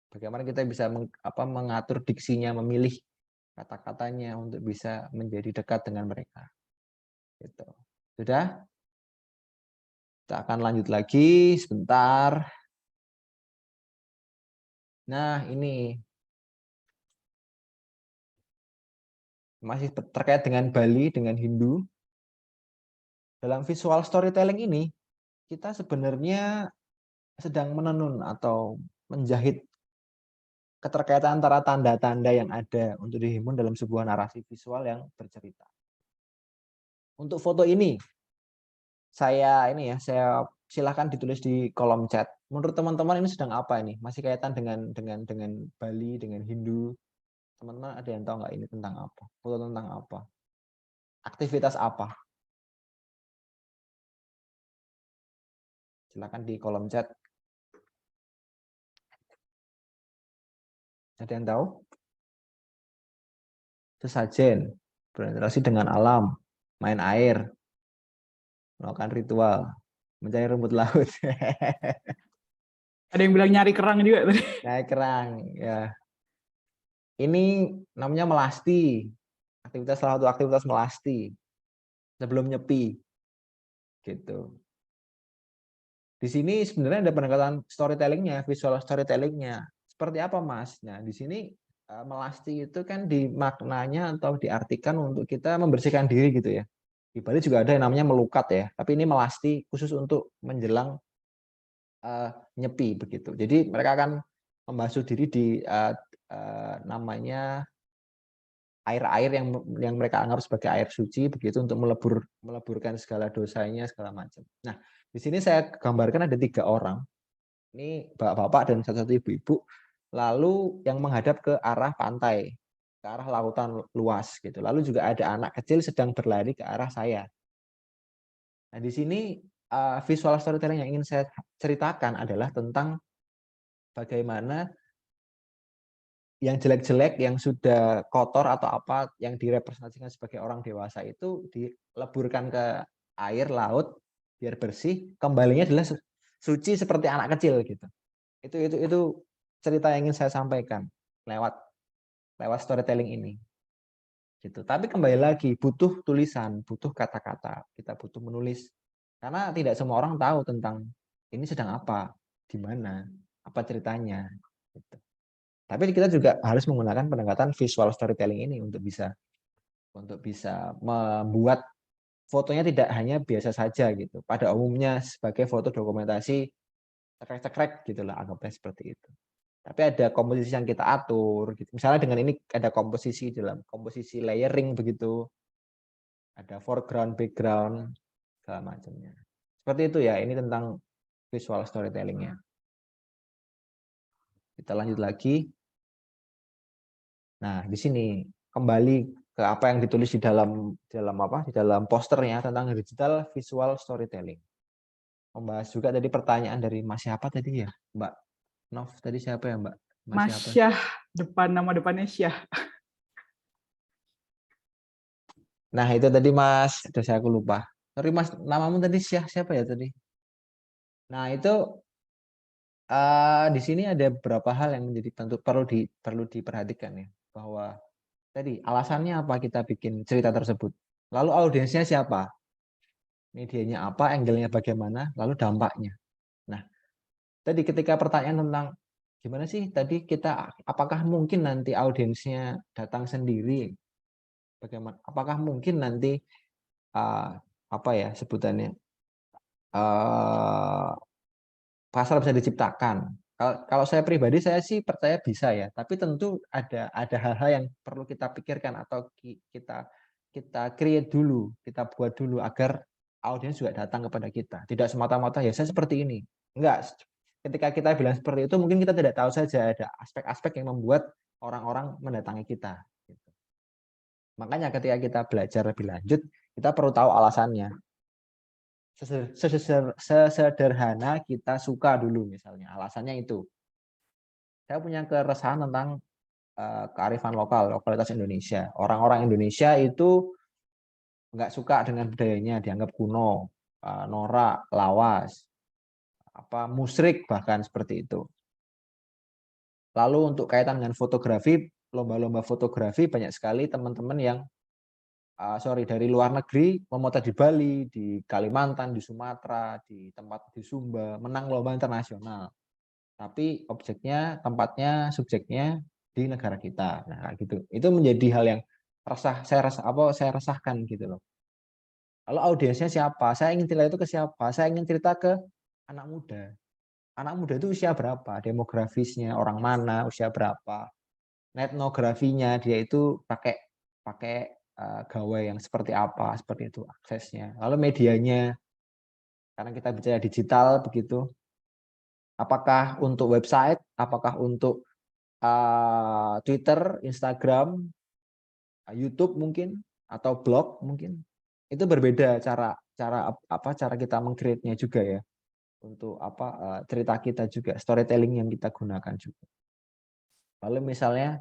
Bagaimana kita bisa mengatur diksinya, memilih kata-katanya untuk bisa menjadi dekat dengan mereka. Gitu. Sudah? Kita akan lanjut lagi sebentar. Nah, ini masih terkait dengan Bali, dengan Hindu. Dalam visual storytelling ini, kita sebenarnya sedang menenun atau menjahit keterkaitan antara tanda-tanda yang ada untuk dihimpun dalam sebuah narasi visual yang bercerita. Untuk foto ini, saya silahkan ditulis di kolom chat. Menurut teman-teman ini sedang apa ini? Masih kaitan dengan Bali, dengan Hindu. Teman-teman ada yang tahu nggak ini tentang apa? Foto tentang apa? Aktivitas apa? Silahkan di kolom chat. Ada yang tahu? Sesajen, berinteraksi dengan alam, main air, melakukan ritual, mencari rumput laut. Ada yang bilang nyari kerang juga tadi. Naik kerang, ya. Ini namanya melasti. Salah satu aktivitas melasti sebelum nyepi. Gitu. Di sini sebenarnya ada pendekatan storytelling-nya, visual storytelling-nya. Seperti apa, Mas? Nah, di sini melasti itu kan dimaknanya atau diartikan untuk kita membersihkan diri gitu ya. Di Bali juga ada yang namanya melukat ya, tapi ini melasti khusus untuk menjelang nyepi begitu. Jadi mereka akan membasuh diri di namanya air-air yang mereka anggap sebagai air suci begitu untuk meleburkan segala dosanya segala macam. Nah, di sini saya gambarkan ada 3 orang. Ini bapak-bapak dan satu ibu-ibu. Lalu yang menghadap ke arah pantai, ke arah lautan luas gitu. Lalu juga ada anak kecil sedang berlari ke arah saya. Nah, di sini visual storytelling yang ingin saya ceritakan adalah tentang bagaimana yang jelek-jelek, yang sudah kotor atau apa, yang direpresentasikan sebagai orang dewasa itu dileburkan ke air laut biar bersih, kembalinya adalah suci seperti anak kecil gitu. Itu cerita yang ingin saya sampaikan lewat storytelling ini. Gitu. Tapi kembali lagi butuh tulisan, butuh kata-kata, kita butuh menulis. Karena tidak semua orang tahu tentang ini sedang apa, di mana, apa ceritanya gitu. Tapi kita juga harus menggunakan pendekatan visual storytelling ini untuk bisa membuat fotonya tidak hanya biasa saja gitu. Pada umumnya sebagai foto dokumentasi cekrek-cekrek gitulah, anggapnya seperti itu. Tapi ada komposisi yang kita atur gitu. Misalnya dengan ini ada komposisi dalam komposisi layering begitu. Ada foreground, background, segala macamnya. Seperti itu ya, ini tentang visual storytelling-nya. Kita lanjut lagi. Nah, di sini kembali ke apa yang ditulis di dalam posternya tentang digital visual storytelling. Membahas juga tadi pertanyaan dari Mas siapa tadi ya, Mbak Nov tadi siapa ya Mbak? Mas Syah, nama depannya Syah. Nah itu tadi Mas, aku lupa. Sorry Mas, namamu tadi Syah siapa ya tadi? Nah itu di sini ada beberapa hal yang menjadi tentu perlu diperhatikan ya, bahwa tadi alasannya apa kita bikin cerita tersebut, lalu audiensnya siapa, medianya apa, angle-nya bagaimana, lalu dampaknya. Nah tadi ketika pertanyaan tentang gimana sih tadi kita, apakah mungkin nanti audiensnya datang sendiri, bagaimana, apakah mungkin nanti apa ya sebutannya, pasar bisa diciptakan. Kalau saya pribadi saya sih percaya bisa ya, tapi tentu ada hal-hal yang perlu kita pikirkan atau kita create dulu, kita buat dulu agar audiens juga datang kepada kita. Tidak semata-mata ya saya seperti ini. Enggak. Ketika kita bilang seperti itu mungkin kita tidak tahu saja ada aspek-aspek yang membuat orang-orang mendatangi kita. Makanya ketika kita belajar lebih lanjut, kita perlu tahu alasannya. Sesederhana kita suka dulu misalnya, alasannya itu. Saya punya keresahan tentang kearifan lokalitas Indonesia. Orang-orang Indonesia itu nggak suka dengan budayanya, dianggap kuno, norak, lawas, musyrik bahkan seperti itu. Lalu untuk kaitan dengan fotografi, lomba-lomba fotografi banyak sekali teman-teman yang dari luar negeri memotret di Bali, di Kalimantan, di Sumatera, di tempat di Sumba, menang lomba internasional. Tapi objeknya, tempatnya, subjeknya di negara kita. Nah, gitu. Itu menjadi hal yang saya resahkan gitu loh. Lalu audiensnya siapa? Saya ingin cerita itu ke siapa? Saya ingin cerita ke anak muda. Anak muda itu usia berapa? Demografisnya orang mana? Usia berapa? Etnografinya dia itu pakai gawai yang seperti apa, seperti itu aksesnya. Lalu medianya, karena kita bicara digital begitu, apakah untuk website, apakah untuk Twitter, Instagram, YouTube mungkin, atau blog mungkin, itu berbeda cara kita meng-create-nya juga ya, untuk cerita kita juga, storytelling yang kita gunakan juga. Lalu misalnya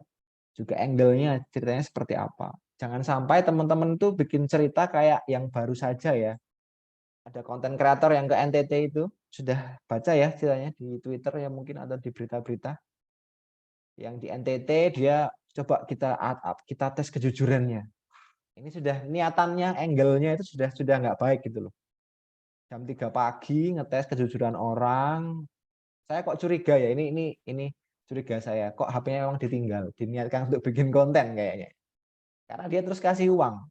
juga angle-nya ceritanya seperti apa. Jangan sampai teman-teman tuh bikin cerita kayak yang baru saja ya. Ada konten kreator yang ke NTT itu, sudah baca ya ceritanya di Twitter ya mungkin atau di berita-berita. Yang di NTT dia coba kita tes kejujurannya. Ini sudah niatannya, angle-nya itu sudah nggak baik gitu loh. Jam 3 pagi ngetes kejujuran orang. Saya kok curiga ya, ini curiga saya, kok HP-nya memang ditinggal, diniatkan untuk bikin konten kayaknya. Karena dia terus kasih uang,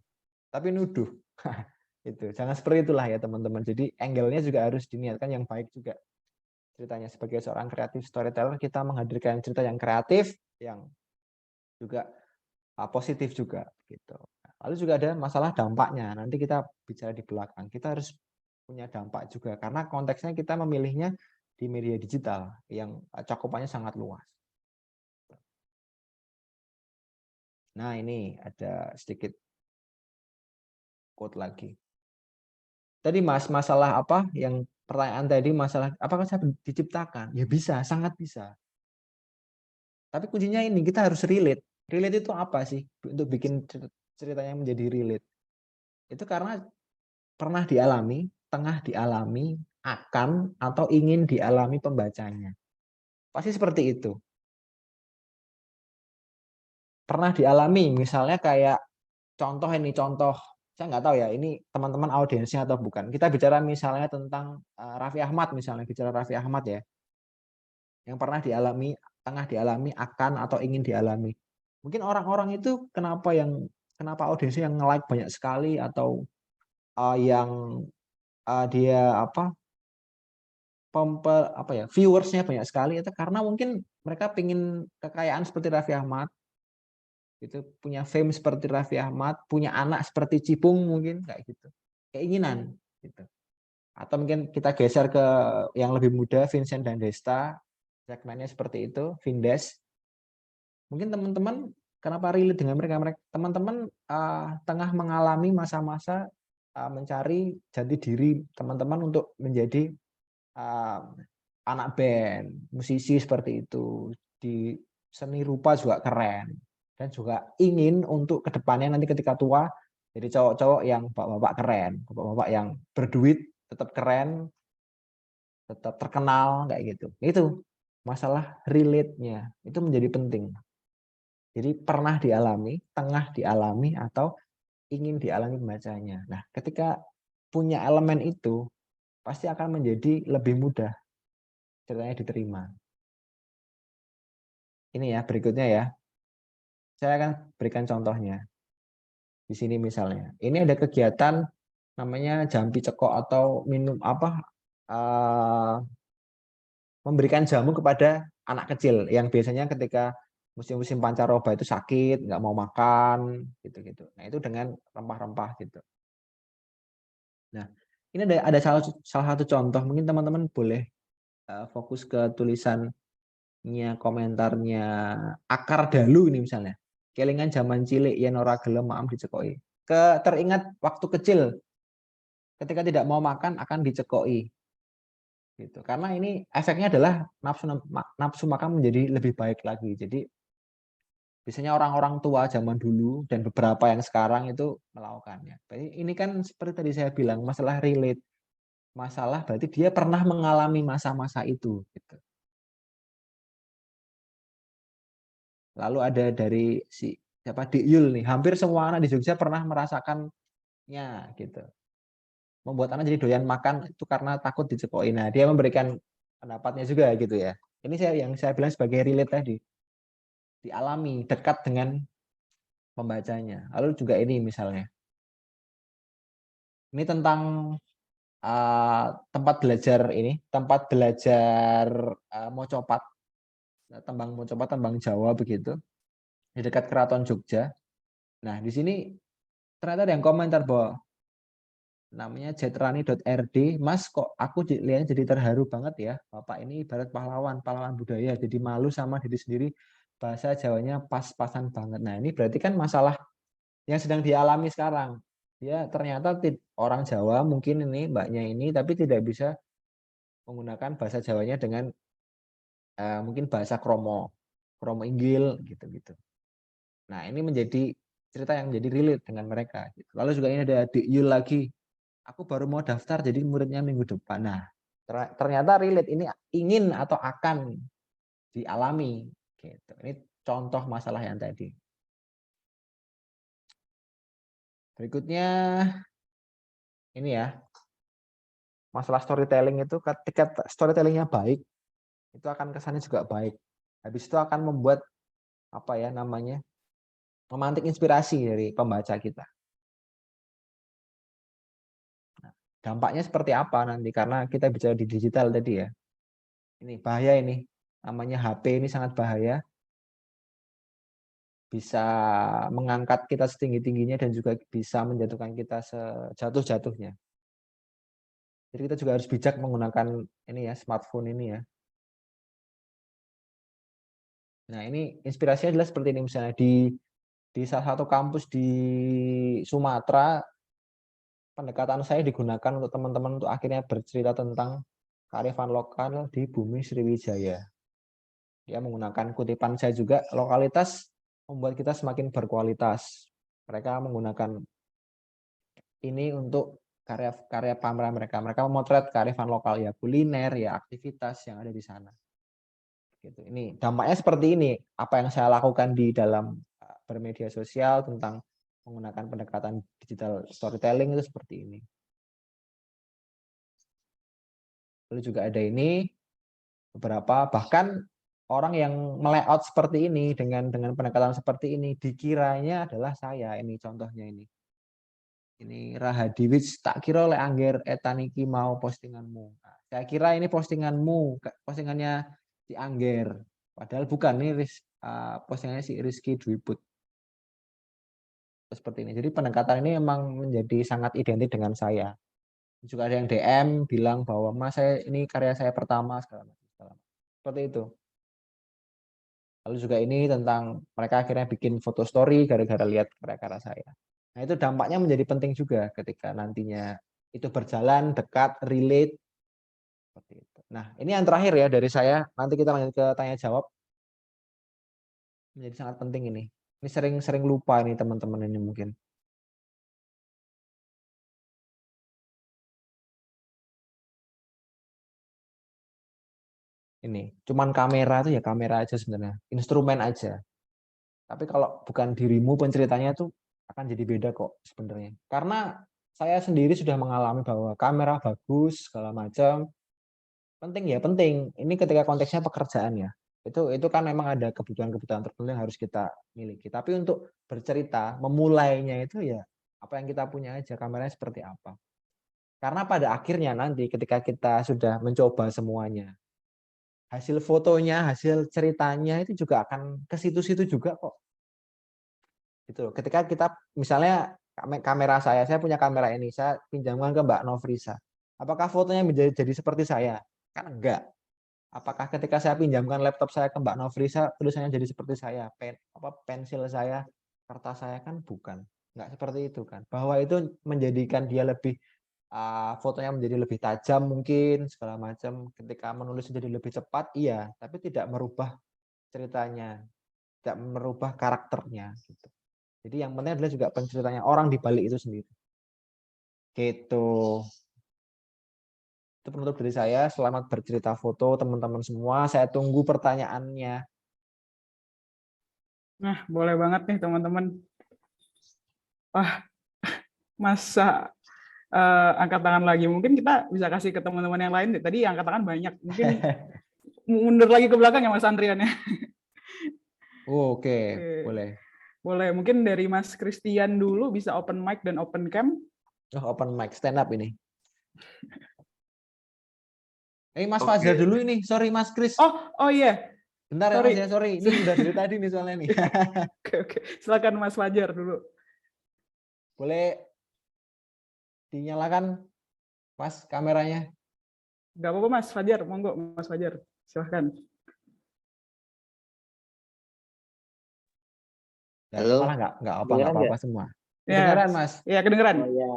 tapi nuduh. Itu jangan seperti itulah ya teman-teman. Jadi angle-nya juga harus diniatkan yang baik juga. Ceritanya sebagai seorang kreatif storyteller, kita menghadirkan cerita yang kreatif, yang juga positif juga gitu. Lalu juga ada masalah dampaknya. Nanti kita bicara di belakang. Kita harus punya dampak juga karena konteksnya kita memilihnya di media digital yang cakupannya sangat luas. Nah, ini ada sedikit quote lagi. Tadi Mas, masalah apa yang pertanyaan tadi, masalah apakah saya diciptakan? Ya bisa, sangat bisa. Tapi kuncinya ini, kita harus relate. Relate itu apa sih? Untuk bikin ceritanya menjadi relate. Itu karena pernah dialami, tengah dialami, akan atau ingin dialami pembacanya. Pasti seperti itu. Pernah dialami, misalnya kayak contoh, saya nggak tahu ya, ini teman-teman audiensnya atau bukan. Kita bicara misalnya tentang Raffi Ahmad, misalnya bicara Raffi Ahmad ya, yang pernah dialami tengah dialami, akan atau ingin dialami. Mungkin orang-orang itu kenapa audiensnya yang nge-like banyak sekali atau yang dia viewersnya banyak sekali itu karena mungkin mereka pingin kekayaan seperti Raffi Ahmad, gitu, punya fame seperti Raffi Ahmad, punya anak seperti Cipung mungkin kayak gitu, keinginan gitu. Atau mungkin kita geser ke yang lebih muda, Vincent dan Desta, segmennya seperti itu, Vindes. Mungkin teman-teman kenapa relate dengan mereka? Teman-teman tengah mengalami masa-masa mencari jati diri teman-teman untuk menjadi anak band, musisi seperti itu, di seni rupa juga keren, dan juga ingin untuk kedepannya nanti ketika tua jadi cowok-cowok yang bapak-bapak keren, bapak-bapak yang berduit tetap keren, tetap terkenal kayak gitu. Itu masalah relate-nya itu menjadi penting. Jadi pernah dialami, tengah dialami, atau ingin dialami pembacanya. Nah, ketika punya elemen itu pasti akan menjadi lebih mudah ceritanya diterima. Ini ya berikutnya ya. Saya akan berikan contohnya. Di sini misalnya. Ini ada kegiatan namanya jampi cekok atau minum memberikan jamu kepada anak kecil yang biasanya ketika musim-musim pancaroba itu sakit, nggak mau makan, gitu-gitu. Nah itu dengan rempah-rempah gitu. Nah ini ada salah satu contoh. Mungkin teman-teman boleh fokus ke tulisannya, komentarnya Akar Dalu ini misalnya. Kelingan zaman cilik yen ora gelem maam dicekoki. Teringat waktu kecil ketika tidak mau makan akan dicekoki. Gitu. Karena ini efeknya adalah nafsu makan menjadi lebih baik lagi. Jadi biasanya orang-orang tua zaman dulu dan beberapa yang sekarang itu melakukannya. Jadi ini kan seperti tadi saya bilang masalah relate. Masalah berarti dia pernah mengalami masa-masa itu gitu. Lalu ada dari siapa Dik Yul nih, hampir semua anak di Jogja pernah merasakannya gitu. Membuat anak jadi doyan makan itu karena takut dicekokin. Nah, dia memberikan pendapatnya juga gitu ya. Ini yang saya bilang sebagai relate tadi. Dialami, dekat dengan pembacanya. Lalu juga ini misalnya. Ini tentang tempat belajar mocopat. Tembang mocopat, tembang Jawa begitu. Di dekat Keraton Jogja. Nah, di sini ternyata ada yang komentar bahwa namanya jetrani.rd, Mas kok aku lihat jadi terharu banget ya, Bapak ini ibarat pahlawan budaya, jadi malu sama diri sendiri, bahasa Jawanya pas-pasan banget. Nah ini berarti kan masalah yang sedang dialami sekarang. Ya ternyata orang Jawa mungkin ini mbaknya ini, tapi tidak bisa menggunakan bahasa Jawanya dengan mungkin bahasa kromo inggil gitu-gitu. Nah ini menjadi cerita yang menjadi relate dengan mereka. Lalu juga ini ada Dik Yul lagi. Aku baru mau daftar jadi muridnya minggu depan. Nah, ternyata relate ini ingin atau akan dialami. Gitu. Ini contoh masalah yang tadi. Berikutnya ini ya, masalah storytelling itu ketika storytellingnya baik, itu akan kesannya juga baik. Habis itu akan membuat memantik inspirasi dari pembaca kita. Dampaknya seperti apa nanti karena kita bicara di digital tadi ya. Ini bahaya ini. Namanya HP ini sangat bahaya. Bisa mengangkat kita setinggi-tingginya dan juga bisa menjatuhkan kita sejatuh-jatuhnya. Jadi kita juga harus bijak menggunakan ini ya, smartphone ini ya. Nah, ini inspirasinya adalah seperti ini misalnya di salah satu kampus di Sumatera, pendekatan saya digunakan untuk teman-teman untuk akhirnya bercerita tentang kearifan lokal di bumi Sriwijaya. Dia menggunakan kutipan saya juga, lokalitas membuat kita semakin berkualitas. Mereka menggunakan ini untuk karya pameran mereka. Mereka memotret kearifan lokal ya, kuliner ya, aktivitas yang ada di sana. Gitu. Ini dampaknya seperti ini. Apa yang saya lakukan di dalam bermedia sosial tentang menggunakan pendekatan digital storytelling itu seperti ini. Lalu juga ada ini beberapa bahkan orang yang melayout seperti ini dengan pendekatan seperti ini dikiranya adalah saya. Ini contohnya ini. Ini Rahadiwits tak kira oleh Angger etaniki mau postinganmu. Nah, saya kira ini postinganmu, postingannya si Angger. Padahal bukan, ini postingannya si Rizky Dwiput. Seperti ini. Jadi pendekatan ini memang menjadi sangat identik dengan saya. Juga ada yang DM bilang bahwa Mas, ini karya saya pertama segala macam. Seperti itu. Lalu juga ini tentang mereka akhirnya bikin foto story gara-gara lihat karya-karya saya. Nah, itu dampaknya menjadi penting juga ketika nantinya itu berjalan, dekat, relate. Seperti itu. Nah, ini yang terakhir ya dari saya. Nanti kita lanjut ke tanya jawab. Menjadi sangat penting ini. Ini sering lupa ini teman-teman ini mungkin. Ini, cuman kamera itu ya kamera aja sebenarnya. Instrumen aja. Tapi kalau bukan dirimu penceritanya tuh akan jadi beda kok sebenarnya. Karena saya sendiri sudah mengalami bahwa kamera bagus segala macam penting ya penting. Ini ketika konteksnya pekerjaan ya. Itu kan memang ada kebutuhan-kebutuhan tertentu yang harus kita miliki. Tapi untuk bercerita, memulainya itu ya apa yang kita punya aja, kameranya seperti apa. Karena pada akhirnya nanti ketika kita sudah mencoba semuanya, hasil fotonya, hasil ceritanya itu juga akan ke situ-situ juga kok. Gitu. Ketika kita misalnya kamera saya punya kamera ini, saya pinjamkan ke Mbak Nofrisa. Apakah fotonya jadi seperti saya? Kan enggak. Apakah ketika saya pinjamkan laptop saya ke Mbak Nofrisa, tulisannya jadi seperti saya? Pensil saya, kertas saya kan bukan. Enggak seperti itu kan. Bahwa itu menjadikan dia lebih fotonya menjadi lebih tajam mungkin segala macam. Ketika menulis jadi lebih cepat, iya, tapi tidak merubah ceritanya, tidak merubah karakternya gitu. Jadi yang penting adalah juga penceritanya orang di balik itu sendiri. Gitu. Itu penutup dari saya. Selamat bercerita foto teman-teman semua. Saya tunggu pertanyaannya. Nah, boleh banget nih teman-teman. Wah, masa angkat tangan lagi. Mungkin kita bisa kasih ke teman-teman yang lain. Tadi angkat tangan banyak. Mungkin mundur lagi ke belakang ya Mas Andrian ya. Oke, Oke. boleh. Boleh, mungkin dari Mas Christian dulu bisa open mic dan open cam. Oh, open mic, stand up ini. Mas Fajar dulu ini. Sorry Mas Chris. Oh iya. Bentar ya Mas ya, sorry. Ini udah dari tadi nih soalnya nih. Oke. Silakan Mas Fajar dulu. Boleh dinyalakan Mas kameranya? Gak apa-apa Mas Fajar, monggo Mas Fajar. Silahkan. Halo. Malah nggak apa-apa semua. Kedengaran Mas? Iya, kedengeran. Oh ya.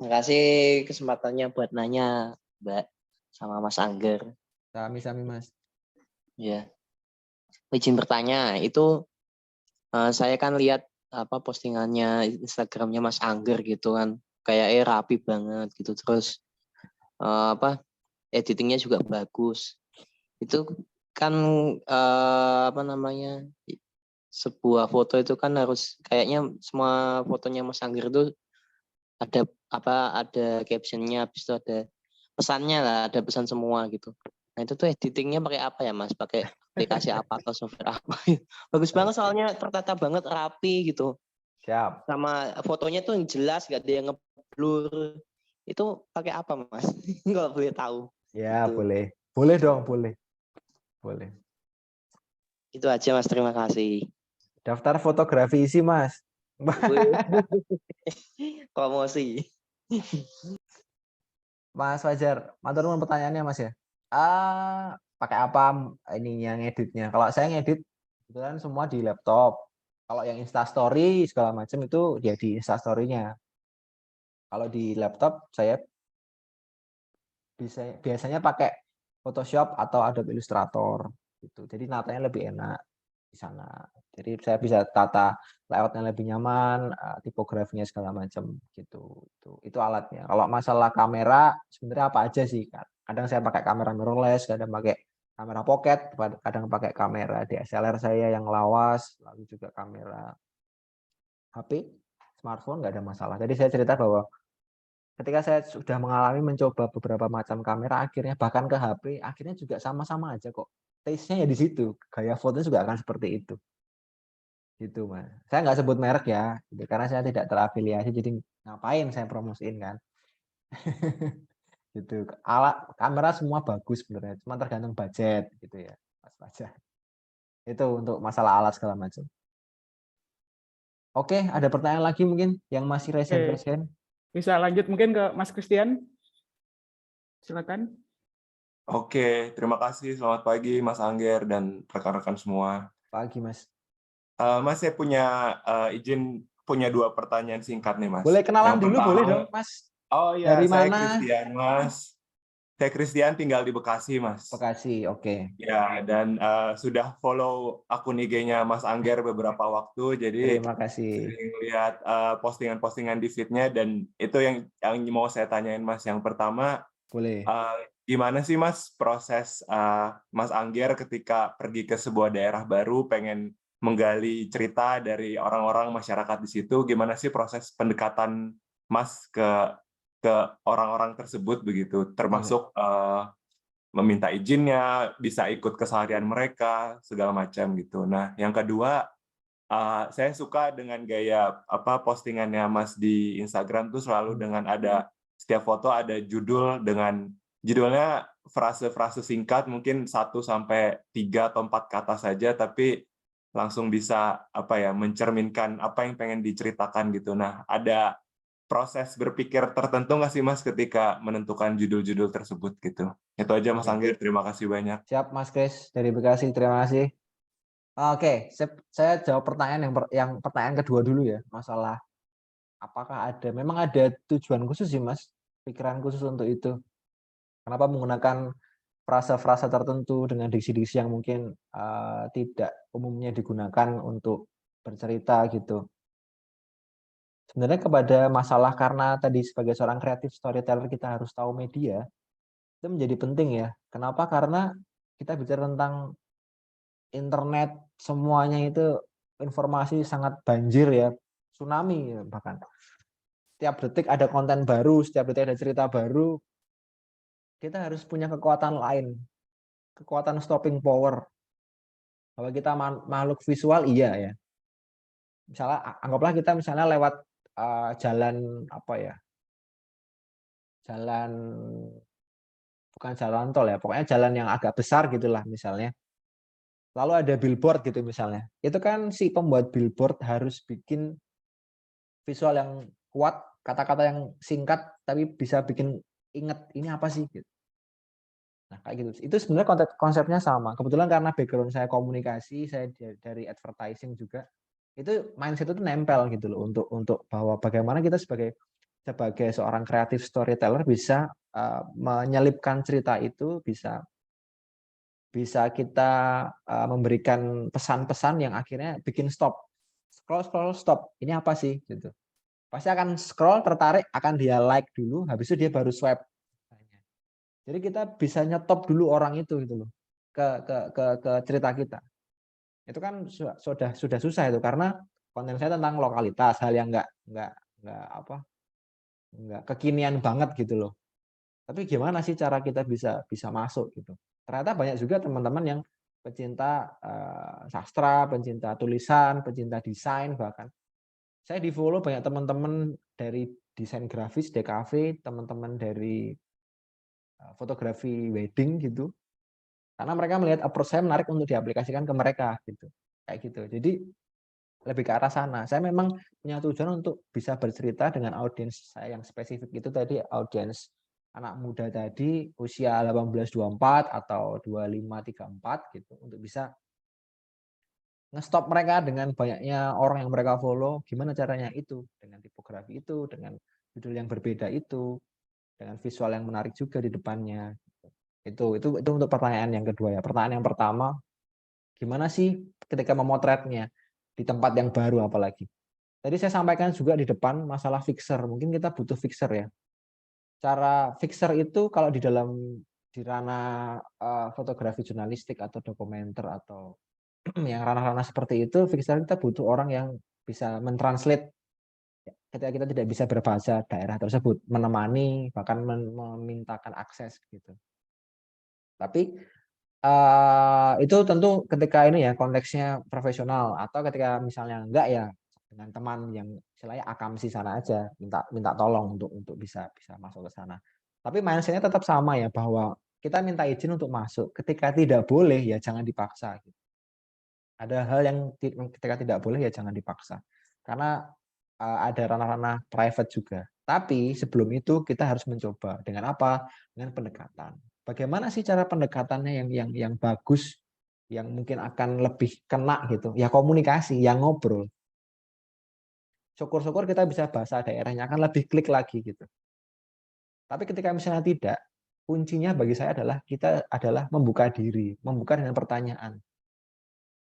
Makasih kesempatannya buat nanya Mbak sama Mas Angger. Sami-sami Mas. Ya. Izin bertanya, itu saya kan lihat postingannya Instagramnya Mas Angger gitu kan, kayak rapi banget gitu, terus editingnya juga bagus. Itu kan sebuah foto itu kan harus kayaknya semua fotonya Mas Angger itu ada captionnya, habis itu ada pesannya lah, ada pesan semua gitu. Nah itu tuh editingnya pakai apa ya Mas? Pakai aplikasi apa atau software apa? Bagus banget soalnya, tertata banget, rapi gitu. Siap. Sama fotonya tuh yang jelas, gak ada yang ngeblur. Itu pakai apa Mas? Kalau boleh tahu. Ya gitu. boleh. Boleh dong, boleh. Boleh. Itu aja Mas, terima kasih. Daftar fotografi isi Mas. Promosi. Mas Fajar, matur nuwun pertanyaannya Mas ya. Pakai apa ini yang editnya? Kalau saya ngedit kebetulan semua di laptop. Kalau yang Instastory segala macam itu dia di Instastory-nya. Kalau di laptop saya biasanya pakai Photoshop atau Adobe Illustrator gitu. Jadi natanya lebih enak di sana. Jadi saya bisa tata layoutnya lebih nyaman, tipografinya segala macam gitu. Itu alatnya. Kalau masalah kamera sebenarnya apa aja sih? Kadang saya pakai kamera mirrorless, kadang pakai kamera pocket, kadang pakai kamera DSLR saya yang lawas, lalu juga kamera HP, smartphone nggak ada masalah. Jadi saya cerita bahwa ketika saya sudah mengalami mencoba beberapa macam kamera, akhirnya bahkan ke HP, akhirnya juga sama-sama aja kok. taste-nya ya di situ, gaya fotonya juga akan seperti itu. Gitu, Mas. Saya nggak sebut merek ya, gitu, karena saya tidak terafiliasi, jadi ngapain saya promosiin kan. Gitu. Alat kamera semua bagus sebenarnya, cuma tergantung budget gitu ya, Mas Fajar. Itu untuk masalah alat segala macam. Oke, ada pertanyaan lagi mungkin yang masih Oke, resen-resen? bisa lanjut mungkin ke Mas Christian. Silakan. Oke, terima kasih. Selamat pagi Mas Angger dan rekan-rekan semua. Pagi, Mas. Mas, saya punya izin punya 2 pertanyaan singkat nih, Mas. Boleh kenalan Yang dulu, pertama, boleh dong, Mas. oh iya, Dari saya mana? Christian, Mas. Saya Christian, tinggal di Bekasi, Mas. Bekasi, oke. Ya, dan sudah follow akun IG-nya Mas Angger beberapa waktu, jadi Terima kasih. sering lihat postingan-postingan di feed-nya, dan itu yang mau saya tanyain, Mas. Yang pertama, Boleh. gimana sih Mas proses Mas Angger ketika pergi ke sebuah daerah baru, pengen menggali cerita dari orang-orang masyarakat di situ, gimana sih proses pendekatan Mas ke orang-orang tersebut begitu, termasuk meminta izinnya, bisa ikut keseharian mereka, segala macam gitu. Nah, yang kedua, saya suka dengan gaya postingannya Mas di Instagram tuh selalu dengan ada setiap foto ada judulnya frase-frase singkat, mungkin 1 sampai 3 atau 4 kata saja, tapi langsung bisa mencerminkan apa yang pengen diceritakan gitu. Nah, ada proses berpikir tertentu nggak sih Mas ketika menentukan judul-judul tersebut gitu? Itu aja Mas Angger, terima kasih banyak. Siap, Mas Kris dari Bekasi, terima kasih. Oke, saya jawab pertanyaan yang pertanyaan kedua dulu ya, masalah apakah memang ada tujuan khusus sih Mas, pikiran khusus untuk itu. Kenapa menggunakan frasa-frasa tertentu dengan diksi-diksi yang mungkin tidak umumnya digunakan untuk bercerita gitu. Sebenarnya kepada masalah karena tadi sebagai seorang kreatif storyteller kita harus tahu media, itu menjadi penting ya. Kenapa? Karena kita bicara tentang internet, semuanya itu informasi sangat banjir ya, tsunami ya, bahkan. Setiap detik ada konten baru, setiap detik ada cerita baru, kita harus punya kekuatan lain, kekuatan stopping power. Kalau kita makhluk visual, iya ya. Misalnya, anggaplah kita misalnya lewat jalan jalan bukan jalan tol ya, pokoknya jalan yang agak besar gitulah misalnya. Lalu ada billboard gitu misalnya. Itu kan si pembuat billboard harus bikin visual yang kuat, kata-kata yang singkat tapi bisa bikin inget ini apa sih gitu. Nah, kayak gitu. Itu sebenarnya konsepnya sama. Kebetulan karena background saya komunikasi, saya dari advertising juga. Itu mindset itu nempel gitu loh untuk bahwa bagaimana kita sebagai seorang kreatif storyteller bisa menyelipkan cerita itu, bisa kita memberikan pesan-pesan yang akhirnya bikin scroll stop. Ini apa sih gitu. Pasti akan scroll, tertarik, akan dia like dulu, habis itu dia baru swipe. Jadi kita bisa nyetop dulu orang itu gitu loh ke cerita kita. Itu kan sudah susah itu karena konten saya tentang lokalitas, hal yang nggak kekinian banget gitu loh. Tapi gimana sih cara kita bisa masuk gitu. Ternyata banyak juga teman-teman yang pecinta sastra, pencinta tulisan, pencinta desain bahkan. Saya di-follow banyak teman-teman dari desain grafis, DKV, teman-teman dari fotografi wedding gitu. Karena mereka melihat approach saya menarik untuk diaplikasikan ke mereka gitu. Kayak gitu. Jadi lebih ke arah sana. Saya memang punya tujuan untuk bisa bercerita dengan audiens saya yang spesifik itu tadi, audiens anak muda tadi usia 18-24 atau 25-34 gitu, untuk bisa nge-stop mereka dengan banyaknya orang yang mereka follow. Gimana caranya itu? Dengan tipografi itu, dengan judul yang berbeda itu, dengan visual yang menarik juga di depannya. Itu untuk pertanyaan yang kedua ya. Pertanyaan yang pertama, gimana sih ketika memotretnya di tempat yang baru apalagi. Tadi saya sampaikan juga di depan masalah fixer. Mungkin kita butuh fixer ya. Cara fixer itu kalau di ranah fotografi jurnalistik atau dokumenter atau yang ranah-ranah seperti itu, fixer kita butuh orang yang bisa mentranslate ketika kita tidak bisa berbahasa daerah tersebut, menemani, bahkan memintakan akses gitu. Tapi Itu tentu ketika ini ya konteksnya profesional, atau ketika misalnya enggak ya dengan teman yang istilahnya akamsi sana aja, minta tolong untuk bisa masuk ke sana. Tapi mindset-nya tetap sama ya, bahwa kita minta izin untuk masuk. Ketika tidak boleh ya jangan dipaksa gitu. Ada hal yang ketika tidak boleh ya jangan dipaksa. Karena ada ranah-ranah private juga. Tapi sebelum itu kita harus mencoba dengan apa? Dengan pendekatan. Bagaimana sih cara pendekatannya yang bagus, yang mungkin akan lebih kena gitu? Ya komunikasi, yang ngobrol. Syukur-syukur kita bisa bahasa daerahnya, akan lebih klik lagi gitu. Tapi ketika misalnya tidak, kuncinya bagi saya adalah kita adalah membuka diri, membuka dengan pertanyaan.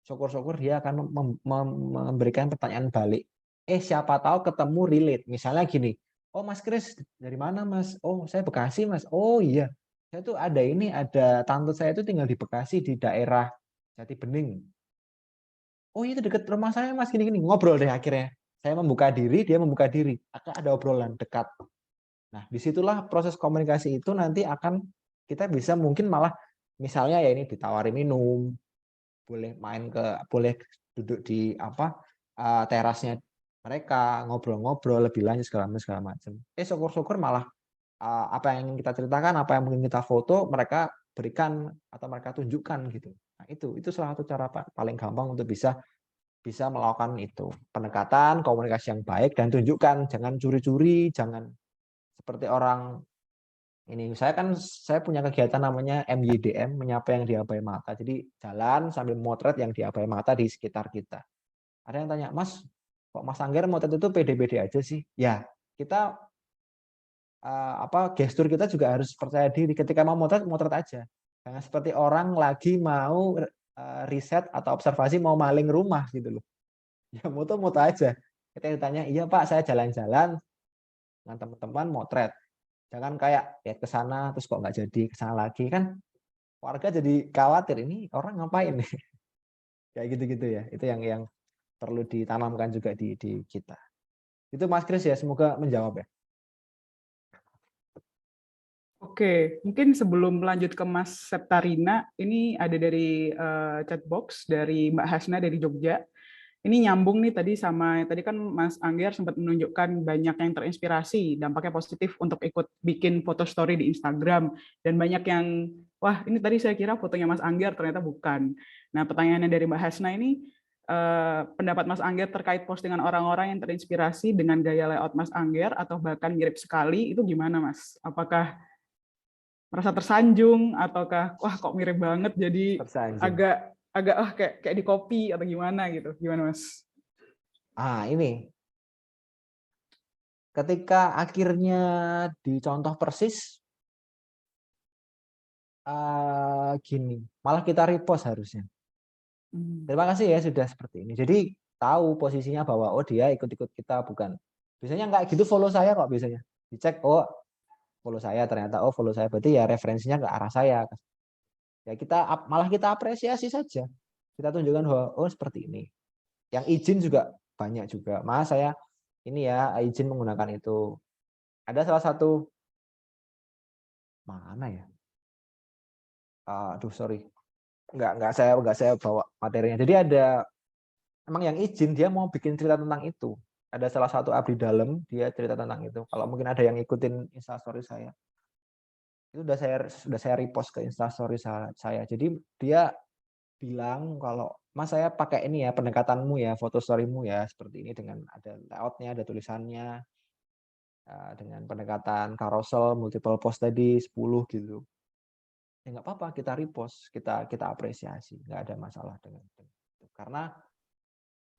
Syukur-syukur dia akan memberikan pertanyaan balik. Siapa tahu ketemu relate. Misalnya gini, oh Mas Kris, dari mana Mas? Oh saya Bekasi Mas. Oh iya, saya tuh ada tante saya itu tinggal di Bekasi di daerah Jati Bening. Oh itu dekat rumah saya Mas, gini-gini. Ngobrol deh akhirnya. Saya membuka diri, dia membuka diri. Akan ada obrolan dekat. Nah disitulah proses komunikasi itu nanti akan kita bisa mungkin malah misalnya ya ini ditawari minum, boleh duduk di terasnya mereka, ngobrol-ngobrol lebih lanjut segala macam. Syukur-syukur malah apa yang kita ceritakan, apa yang mungkin kita foto, mereka berikan atau mereka tunjukkan gitu. Nah, itu salah satu cara paling gampang untuk bisa melakukan itu. Pendekatan, komunikasi yang baik, dan tunjukkan, jangan curi-curi, jangan seperti orang ini. Saya punya kegiatan namanya MYDM, menyapa yang diabai mata. Jadi jalan sambil motret yang diabai mata di sekitar kita. Ada yang tanya, Mas, kok Mas Angger motret itu pede-pede aja sih? Ya, kita gestur kita juga harus percaya diri. Ketika mau motret aja. Jangan seperti orang lagi mau riset atau observasi mau maling rumah gitu loh. Ya moto aja. Kita ditanya, iya Pak, saya jalan-jalan dengan teman-teman motret. Jangan kayak lihat ke sana terus kok nggak jadi, ke sana lagi kan warga jadi khawatir, ini orang ngapain nih. Kayak gitu-gitu ya. Itu yang perlu ditanamkan juga di kita. Itu Mas Kris ya, semoga menjawab ya. Oke, mungkin sebelum lanjut ke Mas Septarina, ini ada dari chat box dari Mbak Hasna dari Jogja. Ini nyambung nih tadi kan Mas Angger sempat menunjukkan banyak yang terinspirasi, dampaknya positif untuk ikut bikin foto story di Instagram, dan banyak yang, wah ini tadi saya kira fotonya Mas Angger, ternyata bukan. Nah pertanyaannya dari Mbak Hasna ini, pendapat Mas Angger terkait postingan orang-orang yang terinspirasi dengan gaya layout Mas Angger atau bahkan mirip sekali, itu gimana Mas? Apakah merasa tersanjung ataukah wah kok mirip banget jadi Tersanjung. agak agak kayak di copy atau gimana gitu. Gimana Mas? Ini ketika akhirnya dicontoh persis gini, malah kita repost harusnya. Terima kasih ya sudah seperti ini. Jadi tahu posisinya bahwa oh dia ikut-ikut kita, bukan. Biasanya nggak gitu follow saya kok biasanya. Dicek, oh follow saya, ternyata oh follow saya, berarti ya referensinya ke arah saya. Ya malah kita apresiasi saja. Kita tunjukkan bahwa oh seperti ini. Yang izin juga banyak juga. Mas saya ini ya izin menggunakan itu. Ada salah satu mana ya? Aduh sorry. Nggak saya bawa materinya. Jadi ada emang yang izin dia mau bikin cerita tentang itu. Ada salah satu abdi dalam dia cerita tentang itu. Kalau mungkin ada yang ikutin Instastory saya, itu sudah saya repost ke Instastory saya. Jadi dia bilang kalau Mas saya pakai ini ya pendekatanmu ya, foto storymu ya seperti ini dengan ada layoutnya, ada tulisannya, dengan pendekatan carousel, multiple post tadi 10 gitu. Ya nggak apa-apa, kita repost, kita apresiasi, nggak ada masalah dengan itu. Karena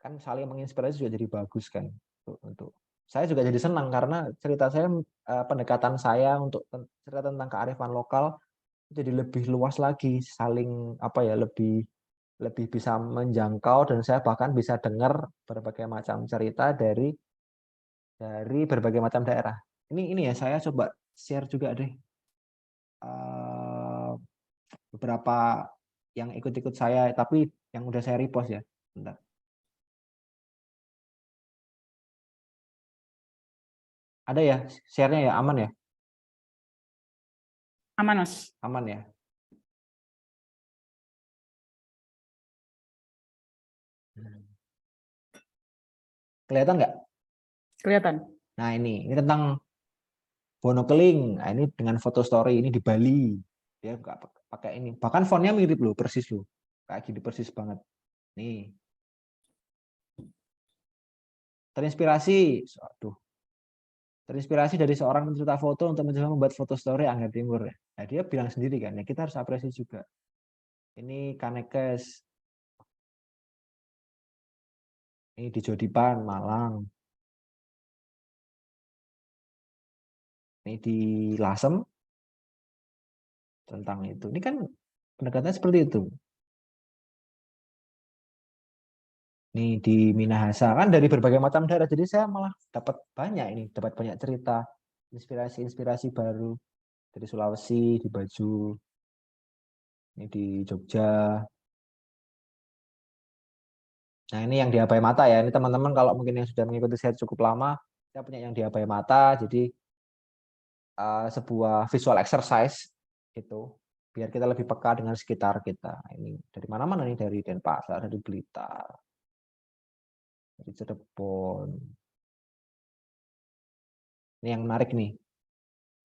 kan saling menginspirasi juga jadi bagus kan untuk saya juga jadi senang karena cerita saya pendekatan saya untuk cerita tentang kearifan lokal jadi lebih luas lagi, saling lebih bisa menjangkau, dan saya bahkan bisa dengar berbagai macam cerita dari berbagai macam daerah. Ini ya saya coba share juga deh beberapa yang ikut-ikut saya, tapi yang udah saya repost ya. Bentar. Ada ya share-nya ya, aman ya? Aman Mas. Aman ya. Kelihatan nggak? Kelihatan. Nah ini tentang Bono Keling. Nah, ini dengan foto story ini di Bali. Dia nggak pakai ini. Bahkan fontnya mirip loh, persis loh. Kayak gini persis banget. Nih. Terinspirasi dari seorang pencerita foto untuk mencoba membuat foto story Angger Timur. Nah, dia bilang sendiri kan, ya kita harus apresiasi juga. Ini Kanekes. Ini di Jodipan, Malang. Ini di Lasem. Tentang itu. Ini kan pendekatannya seperti itu. Ini di Minahasa. Kan dari berbagai macam daerah. Jadi saya malah dapat banyak ini. Dapat banyak cerita. Inspirasi-inspirasi baru. Dari Sulawesi, di Baju. Ini di Jogja. Nah ini yang di Abai Mata ya. Ini teman-teman kalau mungkin yang sudah mengikuti saya cukup lama. Saya punya yang di Abai Mata. Jadi sebuah visual exercise itu biar kita lebih peka dengan sekitar kita. Ini dari mana-mana nih, dari Denpasar, dari Blitar, dari Cirebon. Ini yang menarik nih.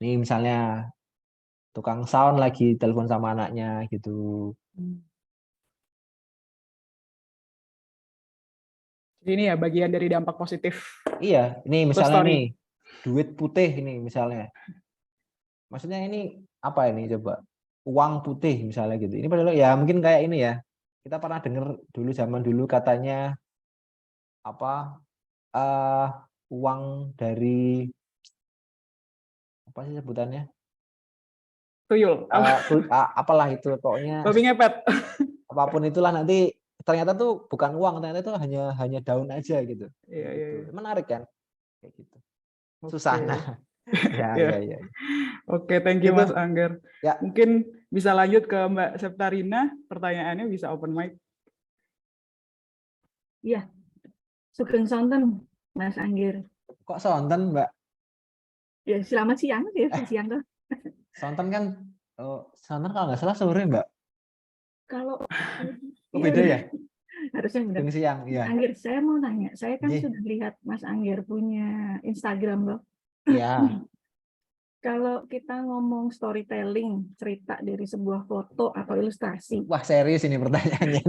Ini misalnya tukang sound lagi telepon sama anaknya gitu. Jadi ini ya bagian dari dampak positif. Iya, ini misalnya story. nih duit putih ini misalnya. Maksudnya ini apa ini coba? Uang putih misalnya gitu. Ini padahal ya mungkin kayak ini ya. Kita pernah dengar dulu zaman dulu katanya apa uang dari apa sih sebutannya? Tuyul. Apalah itu pokoknya Babi ngepet. apapun itulah nanti ternyata tuh bukan uang, ternyata itu hanya daun aja gitu. Iya, Gitu. iya. Menarik kan? Kayak gitu. Oke. Susana. Ya. Oke, thank you Gitu. Mas Angger. Ya. Mungkin bisa lanjut ke Mbak Septarina, pertanyaannya bisa open mic. Iya, sugeng sonten Mas Angger. Kok sonten, Mbak? Ya, selamat siang ya, siang tuh. Sonten kan sonten kalau nggak salah sore, Mbak. Kalau beda ya? Harusnya udah. Siang, ya. Angger, saya mau nanya, saya kan Iya. sudah lihat Mas Angger punya Instagram loh. Ya. Kalau kita ngomong storytelling, cerita dari sebuah foto atau ilustrasi, Wah, serius ini pertanyaannya.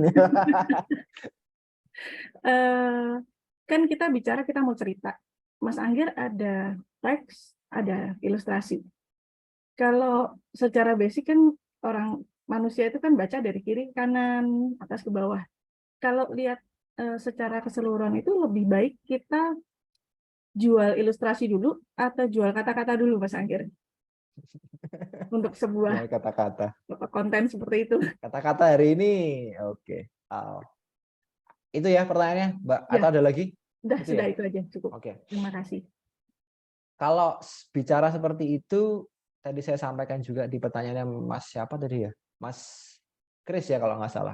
kan kita bicara kita mau cerita. Mas Angger ada teks, ada ilustrasi. Kalau secara basic kan orang manusia itu kan baca dari kiri ke kanan, atas ke bawah. Kalau lihat secara keseluruhan itu lebih baik kita jual ilustrasi dulu atau jual kata-kata dulu, Mas Angger? Untuk sebuah kata-kata. konten seperti itu. Kata-kata hari ini, oke. Itu ya pertanyaannya, Mbak. Ya. Atau ada lagi? Sudah ya? itu aja cukup. Oke. Terima kasih. Kalau bicara seperti itu, tadi saya sampaikan juga di pertanyaannya Mas siapa tadi ya? Mas Chris ya kalau nggak salah.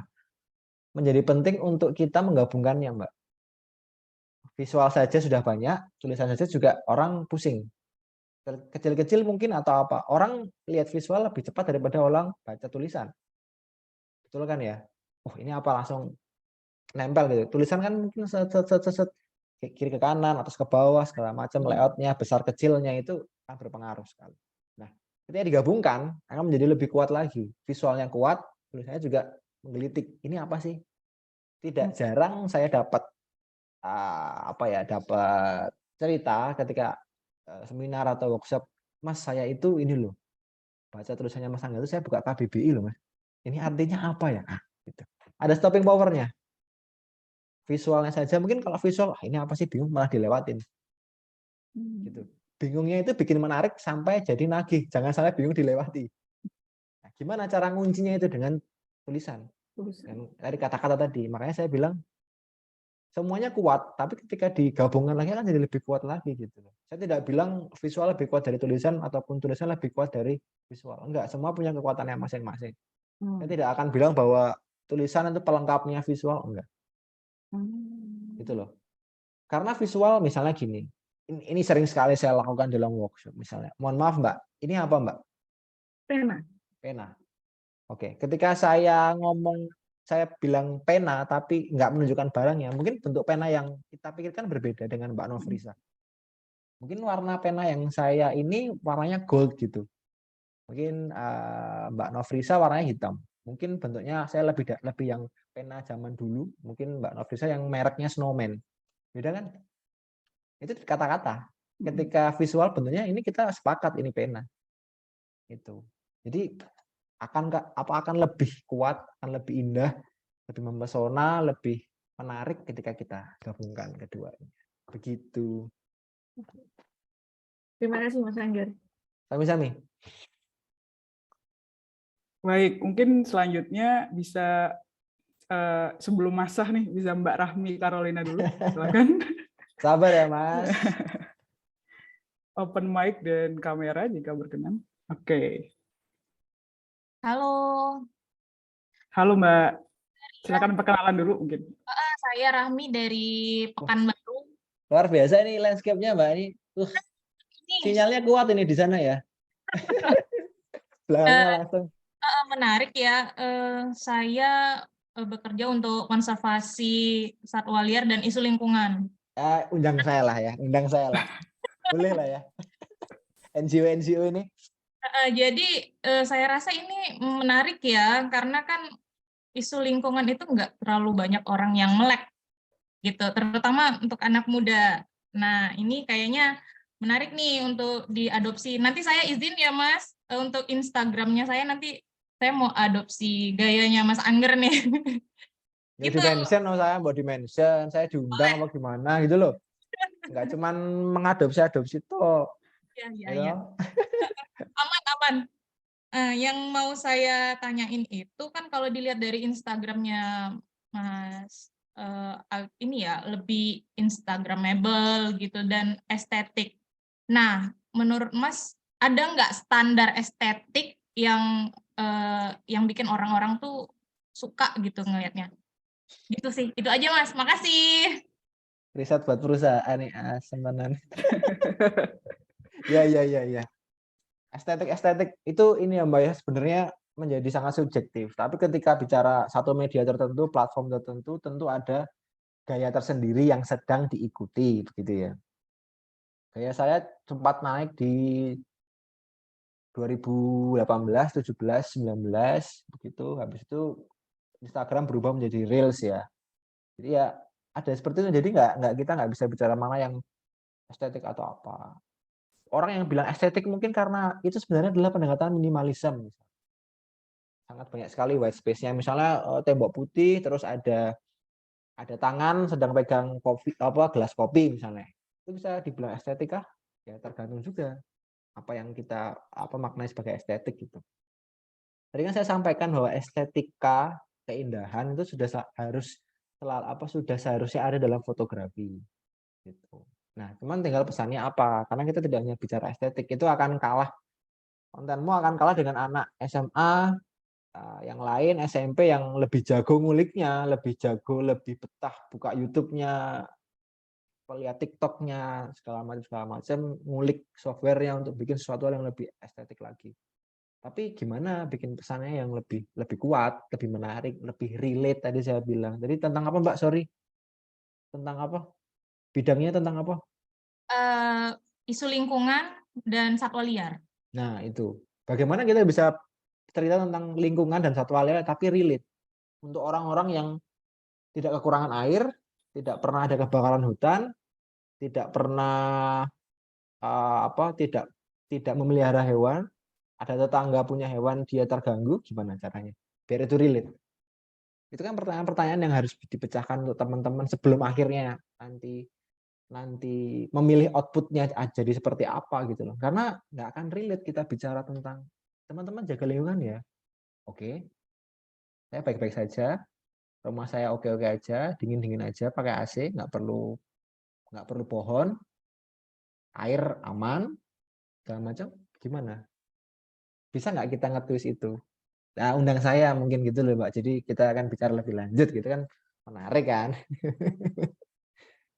Menjadi penting untuk kita menggabungkannya, Mbak. Visual saja sudah banyak, tulisan saja juga orang pusing. Kecil-kecil mungkin atau apa. Orang lihat visual lebih cepat daripada orang baca tulisan. Betul kan ya? Oh, ini apa langsung nempel gitu. Tulisan kan mungkin set kiri ke kanan, atas ke bawah, segala macam layoutnya, besar kecilnya itu akan berpengaruh sekali. Nah, ketika digabungkan akan menjadi lebih kuat lagi. Visualnya kuat, tulisannya juga menggelitik. Ini apa sih? Tidak jarang saya dapat dapat cerita ketika seminar atau workshop, Mas saya itu ini loh, baca tulisannya Mas Angga itu saya buka KBBI loh Mas. Ini artinya apa ya? Gitu. Ada stopping powernya. Visualnya saja mungkin kalau visual ini apa sih bingung malah dilewatin. Gitu. Bingungnya itu bikin menarik sampai jadi nagih. Jangan sampai bingung dilewati. Nah, gimana cara nguncinya itu dengan tulisan? Dari kata-kata tadi. Makanya saya bilang semuanya kuat, tapi ketika digabungkan lagi kan jadi lebih kuat lagi gitu. Saya tidak bilang visual lebih kuat dari tulisan ataupun tulisan lebih kuat dari visual. Enggak, semua punya kekuatannya masing-masing. Saya tidak akan bilang bahwa tulisan itu pelengkapnya visual, enggak. Gitu loh. Karena visual misalnya gini, ini sering sekali saya lakukan dalam workshop misalnya. Mohon maaf Mbak, ini apa Mbak? Pena. Pena. Oke, ketika saya ngomong saya bilang pena tapi nggak menunjukkan barangnya, mungkin bentuk pena yang kita pikirkan berbeda dengan Mbak Nofrisa. Mungkin warna pena yang saya ini warnanya gold gitu. Mungkin Mbak Nofrisa warnanya hitam. Mungkin bentuknya saya lebih yang pena zaman dulu. Mungkin Mbak Nofrisa yang mereknya Snowman. Beda kan? Itu kata-kata. Ketika visual bentuknya ini kita sepakat ini pena. Itu. Jadi akan lebih kuat, akan lebih indah, lebih mempesona, lebih menarik ketika kita gabungkan keduanya. Begitu. Terima kasih Mas Angger. Sami-sami. Baik, mungkin selanjutnya bisa sebelum Masah nih, bisa Mbak Rahmi Carolina dulu. Silakan. Sabar ya, Mas. Open mic dan kamera jika berkenan. Oke. Halo, Halo Mbak. Silakan perkenalan dulu mungkin. saya Rahmi dari Pekanbaru. Luar biasa ini landscape-nya, Mbak. Ini Ini sinyalnya kuat ini di sana ya. Belakangnya langsung. menarik ya. Saya bekerja untuk konservasi satwa liar dan isu lingkungan. Undang saya lah ya, undang saya lah. Boleh lah ya. NGO ini. Jadi saya rasa ini menarik ya, karena kan isu lingkungan itu nggak terlalu banyak orang yang melek gitu, terutama untuk anak muda. Nah, ini kayaknya menarik nih untuk diadopsi. Nanti saya izin ya Mas, untuk Instagramnya saya nanti saya mau adopsi gayanya Mas Angger nih. Ya Itu di-mention saya mau di-mention, saya diundang apa gimana gitu loh. Enggak cuman mengadopsi toh. ya. Aman. Yang mau saya tanyain itu kan kalau dilihat dari Instagramnya Mas ini ya lebih Instagramable gitu dan estetik. Nah, menurut Mas ada nggak standar estetik yang bikin orang-orang tuh suka gitu ngelihatnya? Gitu sih. Itu aja Mas. Makasih. Riset buat perusahaan nih, semenan. Ya. Estetik itu ini ya Mbak ya, sebenarnya menjadi sangat subjektif. Tapi ketika bicara satu media tertentu, platform tertentu, tentu ada gaya tersendiri yang sedang diikuti, begitu ya. Gaya saya sempat naik di 2018, 17, 19, begitu. Habis itu Instagram berubah menjadi Reels ya. Jadi ya ada seperti itu. Jadi kita nggak bisa bicara mana yang estetik atau apa. Orang yang bilang estetik mungkin karena itu sebenarnya adalah pendekatan minimalism. Sangat banyak sekali white space-nya. Misalnya tembok putih, terus ada tangan sedang pegang gelas kopi misalnya. Itu bisa dibilang estetik kah? Ya tergantung juga apa yang kita maknai sebagai estetik gitu. Tadi kan saya sampaikan bahwa estetika keindahan itu sudah seharusnya ada dalam fotografi gitu. Nah, cuman tinggal pesannya apa? Karena kita tidak hanya bicara estetik, itu akan kalah, kontenmu akan kalah dengan anak SMA yang lain, SMP yang lebih jago nguliknya, lebih betah buka YouTube-nya, lihat TikTok-nya, segala macam, ngulik software-nya untuk bikin sesuatu yang lebih estetik lagi. Tapi gimana bikin pesannya yang lebih kuat, lebih menarik, lebih relate tadi saya bilang. Jadi tentang apa Mbak? Sorry. Tentang apa? Bidangnya tentang apa? Isu lingkungan dan satwa liar. Nah, itu. Bagaimana kita bisa cerita tentang lingkungan dan satwa liar tapi relate untuk orang-orang yang tidak kekurangan air, tidak pernah ada kebakaran hutan, tidak pernah tidak memelihara hewan, ada tetangga punya hewan dia terganggu, gimana caranya? Biar itu relate. Itu kan pertanyaan-pertanyaan yang harus dipecahkan untuk teman-teman sebelum akhirnya nanti memilih outputnya jadi seperti apa gitu loh. Karena nggak akan relate kita bicara tentang teman-teman jaga lingkungan ya. Oke, saya baik-baik saja, rumah saya oke-oke aja, dingin-dingin aja, pakai AC, nggak perlu pohon, air aman, segala macam. Gimana? Bisa nggak kita nge-twist itu? Nah, undang saya mungkin gitu loh Mbak. Jadi kita akan bicara lebih lanjut gitu kan, menarik kan?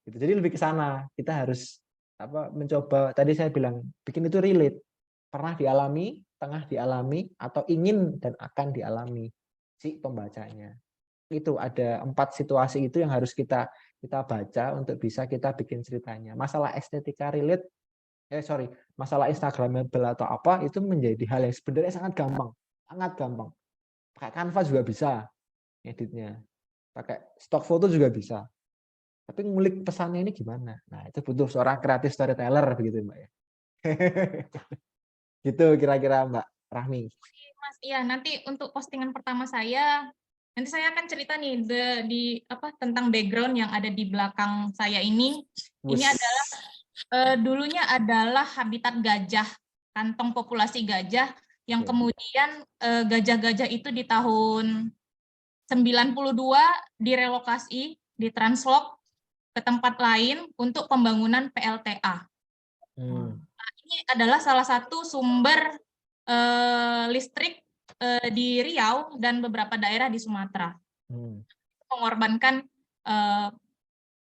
Gitu. Jadi lebih ke sana. Kita harus mencoba. Tadi saya bilang bikin itu relate. Pernah dialami, tengah dialami, atau ingin dan akan dialami si pembacanya. itu ada 4 situasi itu yang harus kita baca untuk bisa kita bikin ceritanya. Masalah estetika relate, masalah Instagramable atau apa itu menjadi hal yang sebenarnya sangat gampang, Pakai Canva juga bisa editnya, pakai stock foto juga bisa. Tapi ngulik pesannya ini gimana? Nah, itu butuh seorang kreatif storyteller begitu, Mbak ya. Gitu kira-kira Mbak Rahmi. Mas, iya nanti untuk postingan pertama saya, nanti saya akan cerita nih tentang background yang ada di belakang saya ini. Ini adalah dulunya adalah habitat gajah, kantong populasi gajah yang kemudian gajah-gajah itu di tahun 92 direlokasi, ditranslok ke tempat lain untuk pembangunan PLTA. Nah, ini adalah salah satu sumber listrik di Riau dan beberapa daerah di Sumatera. Mengorbankan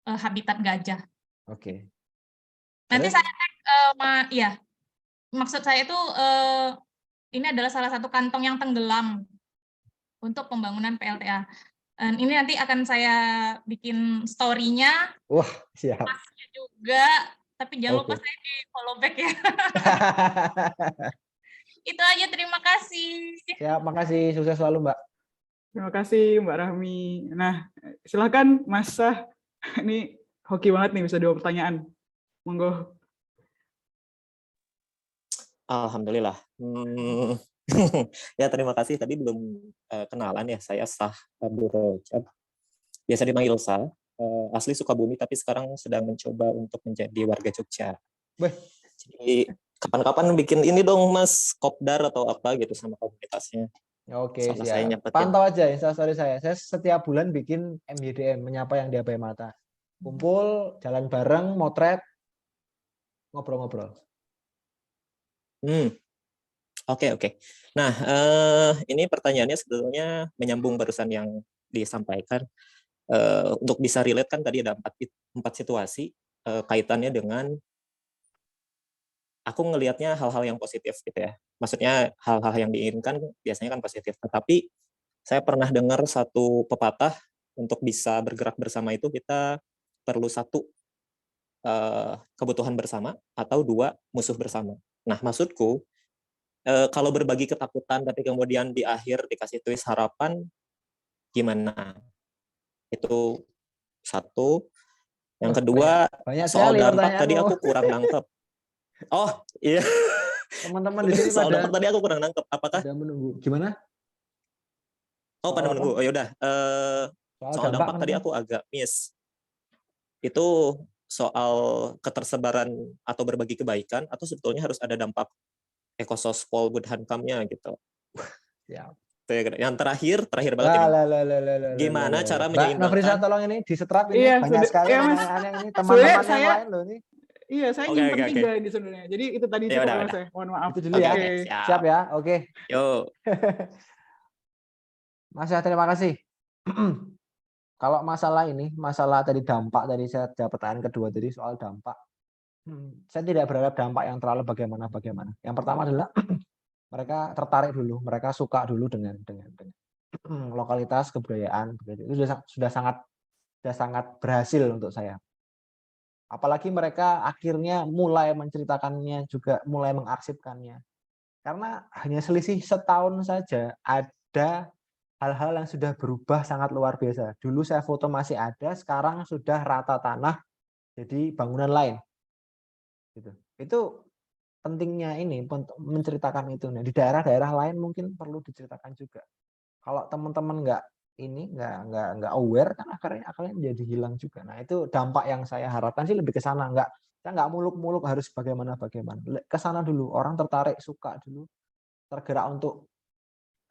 habitat gajah. Oke. Nanti saya tag, maksud saya itu ini adalah salah satu kantong yang tenggelam untuk pembangunan PLTA. Ini nanti akan saya bikin story-nya. Wah, siap. Masnya juga, tapi jangan lupa saya di follow back ya. Itu aja, terima kasih. Siap, makasih. Sukses selalu, Mbak. Terima kasih, Mbak Rahmi. Nah, silakan Mas Sah. Ini hoki banget nih, bisa 2 pertanyaan. Monggo. Alhamdulillah. Ya, terima kasih. Tadi belum kenalan ya, saya Sah Abdul Rojab. Biasa dipanggil Sah. Asli Sukabumi, tapi sekarang sedang mencoba untuk menjadi warga Jogja. Jadi kapan-kapan bikin ini dong Mas, kopdar atau apa gitu sama komunitasnya. Oke, siap. Pantau aja Instastory saya. Saya setiap bulan bikin MYDM, menyapa yang diabai mata. Kumpul, jalan bareng, motret, ngobrol-ngobrol. Oke. Nah, ini pertanyaannya sebetulnya menyambung barusan yang disampaikan. Untuk bisa relate kan tadi ada 4 situasi kaitannya dengan aku ngelihatnya hal-hal yang positif gitu ya. Maksudnya hal-hal yang diinginkan biasanya kan positif. Tetapi saya pernah dengar satu pepatah, untuk bisa bergerak bersama itu kita perlu 1 kebutuhan bersama atau 2 musuh bersama. Nah, maksudku kalau berbagi ketakutan tapi kemudian di akhir dikasih twist harapan, gimana? Itu 1. Yang kedua, soal dampak tadi aku kurang nangkep. Oh, iya. Teman-teman di sini soal dampak tadi aku kurang nangkep. Apakah? Pada menunggu. Gimana? Oh, pada menunggu. Oh, yaudah. Soal dampak tadi aku agak miss. Itu soal ketersebaran atau berbagi kebaikan, atau sebetulnya harus ada dampak ekosospol Budhankam-nya gitu. Ya. Yang terakhir banget ini. Gimana cara menyeimbangkan? Mbak Nofrisa, tolong ini disetrap ini. Banyak sekali aneh-aneh ini. Teman-teman yang lain loh ini. Iya, saya nyimpen 3 ini sebenarnya. Jadi itu tadi cukup Mas ya. Mohon maaf. Itu dulu ya. Siap ya. Oke. Yuk. Mas ya, terima kasih. Kalau masalah ini, masalah tadi dampak, tadi saya ada pertanyaan kedua tadi soal dampak. Saya tidak berharap dampak yang terlalu bagaimana. Yang pertama adalah mereka tertarik dulu, mereka suka dulu dengan lokalitas kebudayaan. Itu sudah sangat berhasil untuk saya. Apalagi mereka akhirnya mulai menceritakannya, juga mulai mengarsipkannya. Karena hanya selisih setahun saja ada hal-hal yang sudah berubah sangat luar biasa. Dulu saya foto masih ada, sekarang sudah rata tanah jadi bangunan lain. Gitu. Itu pentingnya ini untuk menceritakan itu. Nah, di daerah-daerah lain mungkin perlu diceritakan juga. Kalau teman-teman nggak aware kan akhirnya menjadi hilang juga. Nah, itu dampak yang saya harapkan sih lebih ke sana. Saya nggak muluk-muluk harus bagaimana. Ke sana dulu, orang tertarik, suka dulu, tergerak untuk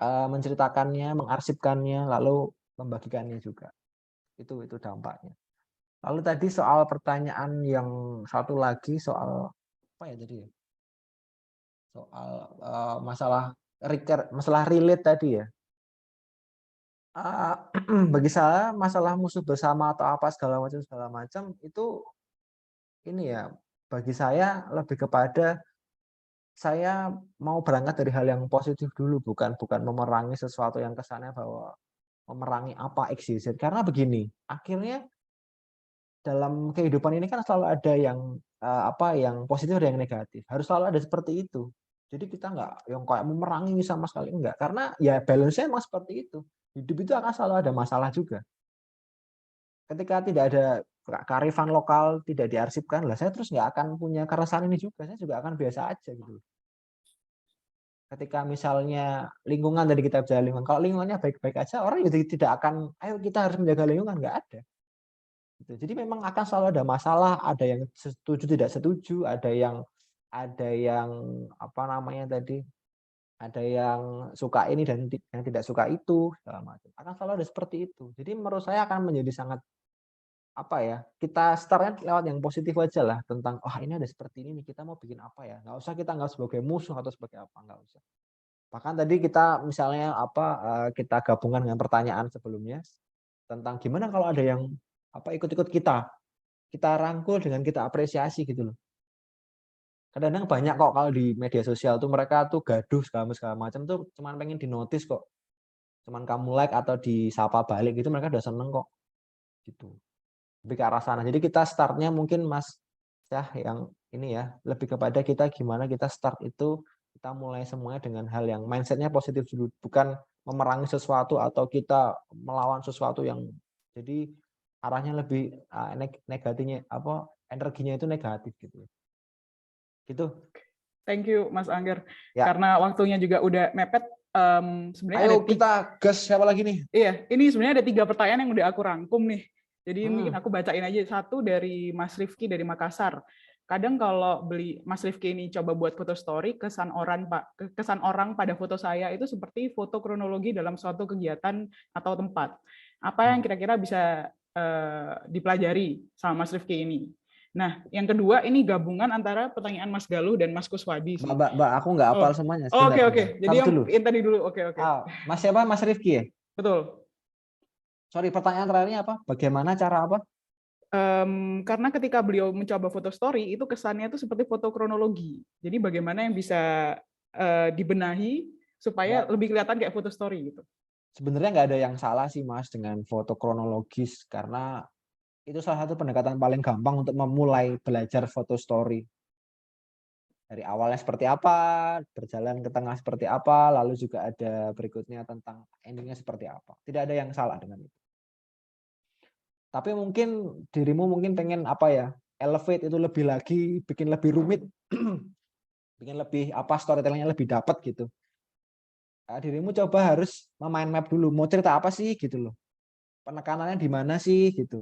menceritakannya, mengarsipkannya, lalu membagikannya juga. Itu dampaknya. Lalu tadi soal pertanyaan yang satu lagi soal apa ya tadi ya? Soal masalah relate tadi ya. Bagi saya masalah musuh bersama atau apa segala macam itu ini ya, bagi saya lebih kepada saya mau berangkat dari hal yang positif dulu, bukan memerangi sesuatu yang kesannya bahwa memerangi apa XYZ. Karena begini, akhirnya dalam kehidupan ini kan selalu ada yang yang positif dan yang negatif. Harus selalu ada seperti itu. Jadi kita nggak yang kayak memerangi sama sekali enggak. Karena ya balance-nya emang seperti itu. Hidup itu akan selalu ada masalah juga. Ketika tidak ada kearifan lokal, tidak diarsipkan, lah saya terus nggak akan punya keresahan ini juga. Saya juga akan biasa aja gitu. Ketika misalnya lingkungan, tadi kita bicara lingkungan, kalau lingkungannya baik-baik aja, orang jadi tidak akan, ayo kita harus menjaga lingkungan, nggak ada. Gitu. Jadi memang akan selalu ada masalah, ada yang setuju tidak setuju, ada yang apa namanya tadi, ada yang suka ini dan yang tidak suka itu, segala macam. Akan selalu ada seperti itu. Jadi menurut saya akan menjadi sangat kita startnya lewat yang positif aja lah, tentang ini ada seperti ini nih, kita mau bikin apa ya, nggak usah kita nggak sebagai musuh atau sebagai apa, nggak usah. Bahkan tadi kita misalnya kita gabungan dengan pertanyaan sebelumnya tentang gimana kalau ada yang ikut-ikut kita rangkul dengan kita apresiasi gitu loh. Kadang-kadang banyak kok kalau di media sosial tuh mereka tuh gaduh segala macam tuh cuman pengen dinotis kok, cuman kamu like atau disapa balik gitu mereka udah seneng kok gitu. Lebih ke arah sana. Jadi kita startnya mungkin Mas yang ini ya, lebih kepada kita gimana kita start itu, kita mulai semuanya dengan hal yang mindsetnya positif dulu, bukan memerangi sesuatu atau kita melawan sesuatu yang jadi arahnya lebih negatifnya energinya itu negatif gitu. Gitu. Thank you Mas Angger. Ya. Karena waktunya juga udah mepet. Sebenarnya ayo kita gas, siapa lagi nih? Iya, ini sebenarnya ada 3 pertanyaan yang udah aku rangkum nih. Jadi mungkin aku bacain aja. Satu dari Mas Rifki dari Makassar. Kadang kalau Mas Rifki ini coba buat foto story, kesan orang pada foto saya itu seperti foto kronologi dalam suatu kegiatan atau tempat. Apa yang kira-kira bisa dipelajari sama Mas Rifki ini? Nah, yang kedua ini gabungan antara pertanyaan Mas Galuh dan Mas Kuswadi. Mbak, aku nggak hafal semuanya. Oke. Jadi yang tadi dulu. Oke. Mas siapa? Mas Rifki ya? Betul. Sorry, pertanyaan terakhirnya apa? Bagaimana cara apa? Karena ketika beliau mencoba foto story, itu kesannya itu seperti foto kronologi. Jadi bagaimana yang bisa dibenahi supaya lebih kelihatan kayak foto story gitu. Sebenarnya nggak ada yang salah sih Mas dengan foto kronologis, karena itu salah satu pendekatan paling gampang untuk memulai belajar foto story. Dari awalnya seperti apa, berjalan ke tengah seperti apa, lalu juga ada berikutnya tentang endingnya seperti apa. Tidak ada yang salah dengan itu. Tapi mungkin dirimu pengen elevate itu lebih lagi, bikin lebih rumit, bikin lebih storytellingnya lebih dapat gitu. Dirimu coba harus memain map dulu, mau cerita apa sih gitu loh. Penekanannya di mana sih gitu.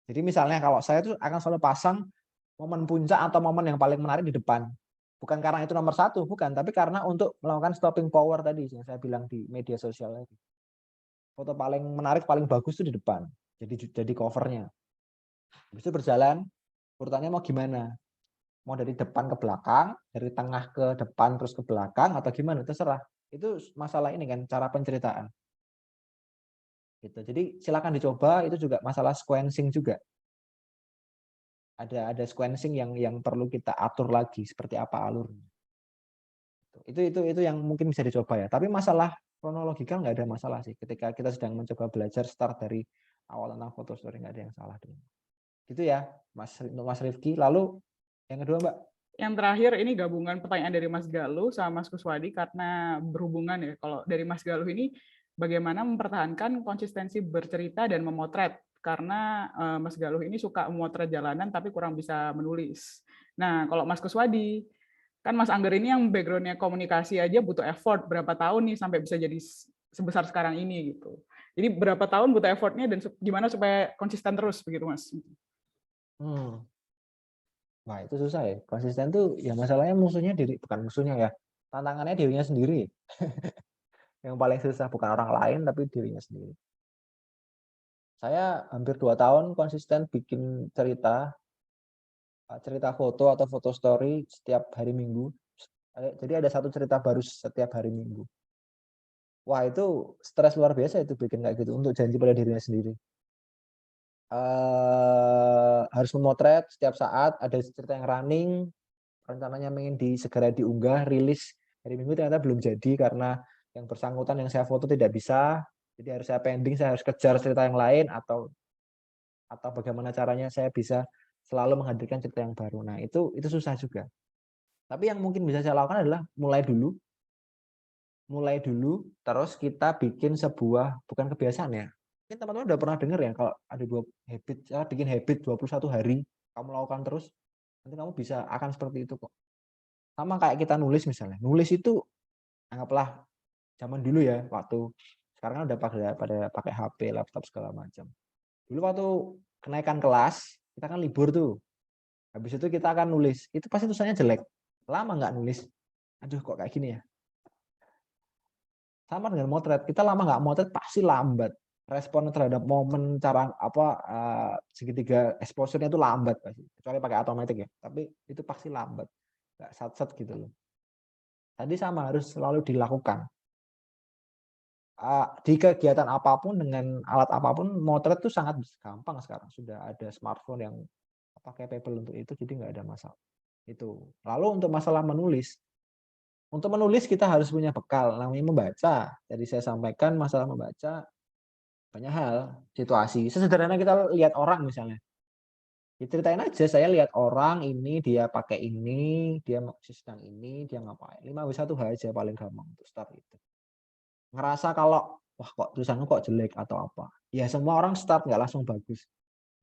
Jadi misalnya kalau saya tuh akan selalu pasang momen puncak atau momen yang paling menarik di depan. Bukan karena itu nomor 1, bukan, tapi karena untuk melakukan stopping power tadi yang saya bilang di media sosial tadi. Foto paling menarik, paling bagus itu di depan. Jadi covernya. Habis itu berjalan, urutannya mau gimana? Mau dari depan ke belakang, dari tengah ke depan terus ke belakang, atau gimana? Terserah. Itu masalah ini kan, cara penceritaan. Gitu. Jadi silakan dicoba, itu juga masalah sequencing juga. Ada sequencing yang perlu kita atur lagi, seperti apa alurnya. Itu yang mungkin bisa dicoba ya. Tapi masalah kronologikal nggak ada masalah sih. Ketika kita sedang mencoba belajar start dari awal tentang foto story, nggak ada yang salah dengan gitu ya, untuk Mas Rifki. Lalu yang kedua Mbak? Yang terakhir ini gabungan pertanyaan dari Mas Galuh sama Mas Kuswadi karena berhubungan ya. Kalau dari Mas Galuh ini bagaimana mempertahankan konsistensi bercerita dan memotret, karena Mas Galuh ini suka memotret jalanan tapi kurang bisa menulis. Nah, kalau Mas Kuswadi, kan Mas Angger ini yang background-nya komunikasi aja butuh effort berapa tahun nih sampai bisa jadi sebesar sekarang ini gitu. Jadi berapa tahun butuh effort-nya dan gimana supaya konsisten terus begitu Mas? Nah itu susah ya, konsisten tuh ya masalahnya bukan musuhnya ya, tantangannya dirinya sendiri. Yang paling susah bukan orang lain tapi dirinya sendiri. Saya hampir 2 tahun konsisten bikin cerita foto atau foto story setiap hari Minggu. Jadi ada satu cerita baru setiap hari Minggu. Wah itu stres luar biasa itu bikin kayak gitu, untuk janji pada dirinya sendiri. Harus memotret setiap saat, ada cerita yang running, rencananya ingin segera diunggah, rilis hari Minggu, ternyata belum jadi karena yang bersangkutan yang saya foto tidak bisa, Jadi harus saya pending, saya harus kejar cerita yang lain, atau bagaimana caranya saya bisa selalu menghadirkan cerita yang baru. Nah, itu susah juga. Tapi yang mungkin bisa saya lakukan adalah mulai dulu, terus kita bikin sebuah, bukan kebiasaan ya. Mungkin teman-teman udah pernah dengar ya, kalau ada bikin habit 21 hari, kamu lakukan terus, nanti kamu bisa akan seperti itu kok. Sama kayak kita nulis misalnya. Nulis itu anggaplah zaman dulu ya, waktu sekarang kan udah pada pakai HP, laptop segala macam. Dulu waktu kenaikan kelas, kita kan libur tuh. Habis itu kita akan nulis. Itu pasti tulisannya jelek. Lama nggak nulis. Aduh, kok kayak gini ya? Sama dengan motret. Kita lama nggak motret pasti lambat. Respon terhadap momen cara segitiga exposure-nya itu lambat pasti. Kecuali pakai automatic ya. Tapi itu pasti lambat. Nggak sat-sat gitu loh. Tadi sama, harus selalu dilakukan. Di kegiatan apapun dengan alat apapun, motret itu sangat gampang sekarang. Sudah ada smartphone yang capable untuk itu, jadi nggak ada masalah. Itu. Lalu untuk masalah menulis, untuk menulis kita harus punya bekal, namanya membaca. Jadi saya sampaikan masalah membaca banyak hal, situasi. Sesederhana kita lihat orang misalnya. Diceritain aja, saya lihat orang ini, dia pakai ini, dia sedang ini, dia ngapain. 5W1H aja paling gampang untuk start itu. Ngerasa kalau wah kok tulisanku kok jelek atau apa, ya semua orang start nggak langsung bagus,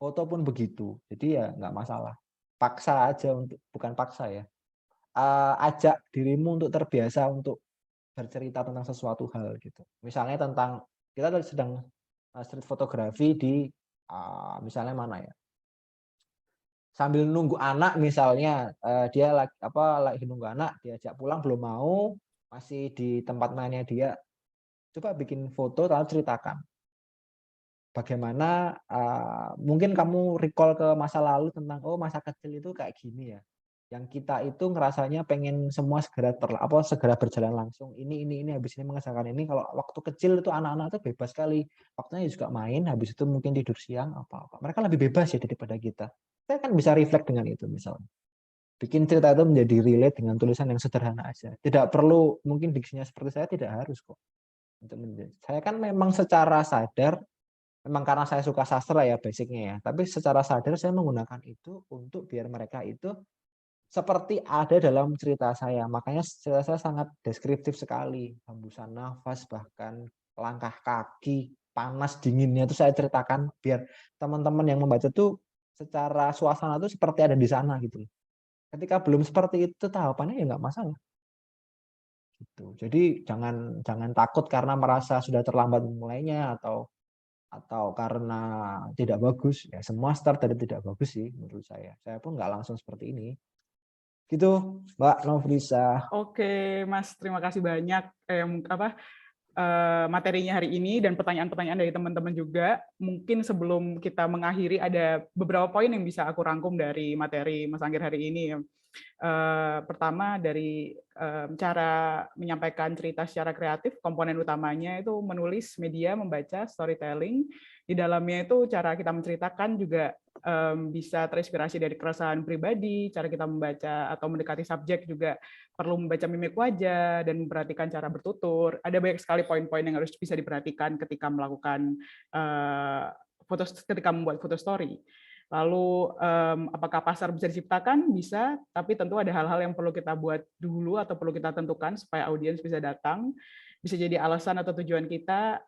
foto pun begitu, jadi ya nggak masalah, paksa aja, bukan paksa ya, ajak dirimu untuk terbiasa untuk bercerita tentang sesuatu hal gitu. Misalnya tentang kita sedang street fotografi di misalnya mana ya, sambil nunggu anak misalnya, dia lagi nunggu anak, diajak pulang belum mau, masih di tempat mainnya dia. Coba bikin foto lalu ceritakan bagaimana, mungkin kamu recall ke masa lalu tentang masa kecil itu kayak gini ya, yang kita itu ngerasanya pengen semua segera berjalan langsung, ini habis ini mengerjakan ini. Kalau waktu kecil itu anak-anak itu bebas sekali, waktunya juga main, habis itu mungkin tidur siang apa mereka lebih bebas ya daripada kita kan bisa reflect dengan itu. Misalnya bikin cerita itu menjadi relate dengan tulisan yang sederhana aja, tidak perlu mungkin diksinya seperti saya, tidak harus kok. Saya kan memang secara sadar, memang karena saya suka sastra ya basicnya ya, tapi secara sadar saya menggunakan itu untuk biar mereka itu seperti ada dalam cerita saya. Makanya cerita saya sangat deskriptif sekali, hembusan nafas, bahkan langkah kaki, panas dinginnya itu saya ceritakan biar teman-teman yang membaca tuh secara suasana tuh seperti ada di sana gitu. Ketika belum seperti itu tahapannya ya nggak masalah. Gitu. Jadi jangan takut karena merasa sudah terlambat mulainya atau karena tidak bagus. Ya semua start dari tidak bagus sih menurut saya. Saya pun nggak langsung seperti ini. Gitu, Mbak Nofrisa. Oke, Mas, terima kasih banyak materinya hari ini dan pertanyaan-pertanyaan dari teman-teman juga. Mungkin sebelum kita mengakhiri ada beberapa poin yang bisa aku rangkum dari materi Mas Anggir hari ini. Pertama dari cara menyampaikan cerita secara kreatif, komponen utamanya itu menulis, media, membaca, storytelling. Di dalamnya itu cara kita menceritakan juga bisa terinspirasi dari keresahan pribadi, cara kita membaca atau mendekati subjek juga perlu membaca mimik wajah dan memperhatikan cara bertutur. Ada banyak sekali poin-poin yang harus bisa diperhatikan ketika melakukan ketika membuat foto story. Lalu apakah pasar bisa diciptakan? Bisa, tapi tentu ada hal-hal yang perlu kita buat dulu atau perlu kita tentukan supaya audiens bisa datang. Bisa jadi alasan atau tujuan kita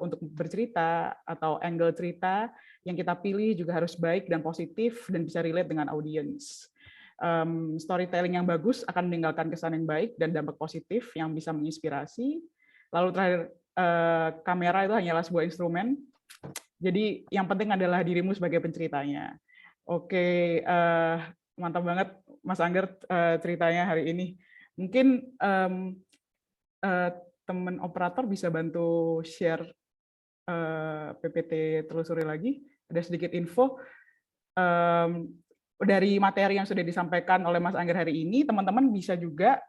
untuk bercerita atau angle cerita yang kita pilih juga harus baik dan positif dan bisa relate dengan audiens. Storytelling yang bagus akan meninggalkan kesan yang baik dan dampak positif yang bisa menginspirasi. Lalu terakhir, kamera itu hanyalah sebuah instrumen. Jadi yang penting adalah dirimu sebagai penceritanya. Oke, mantap banget Mas Anggir ceritanya hari ini. Mungkin teman operator bisa bantu share PPT telusuri lagi. Ada sedikit info dari materi yang sudah disampaikan oleh Mas Anggir hari ini. Teman-teman bisa juga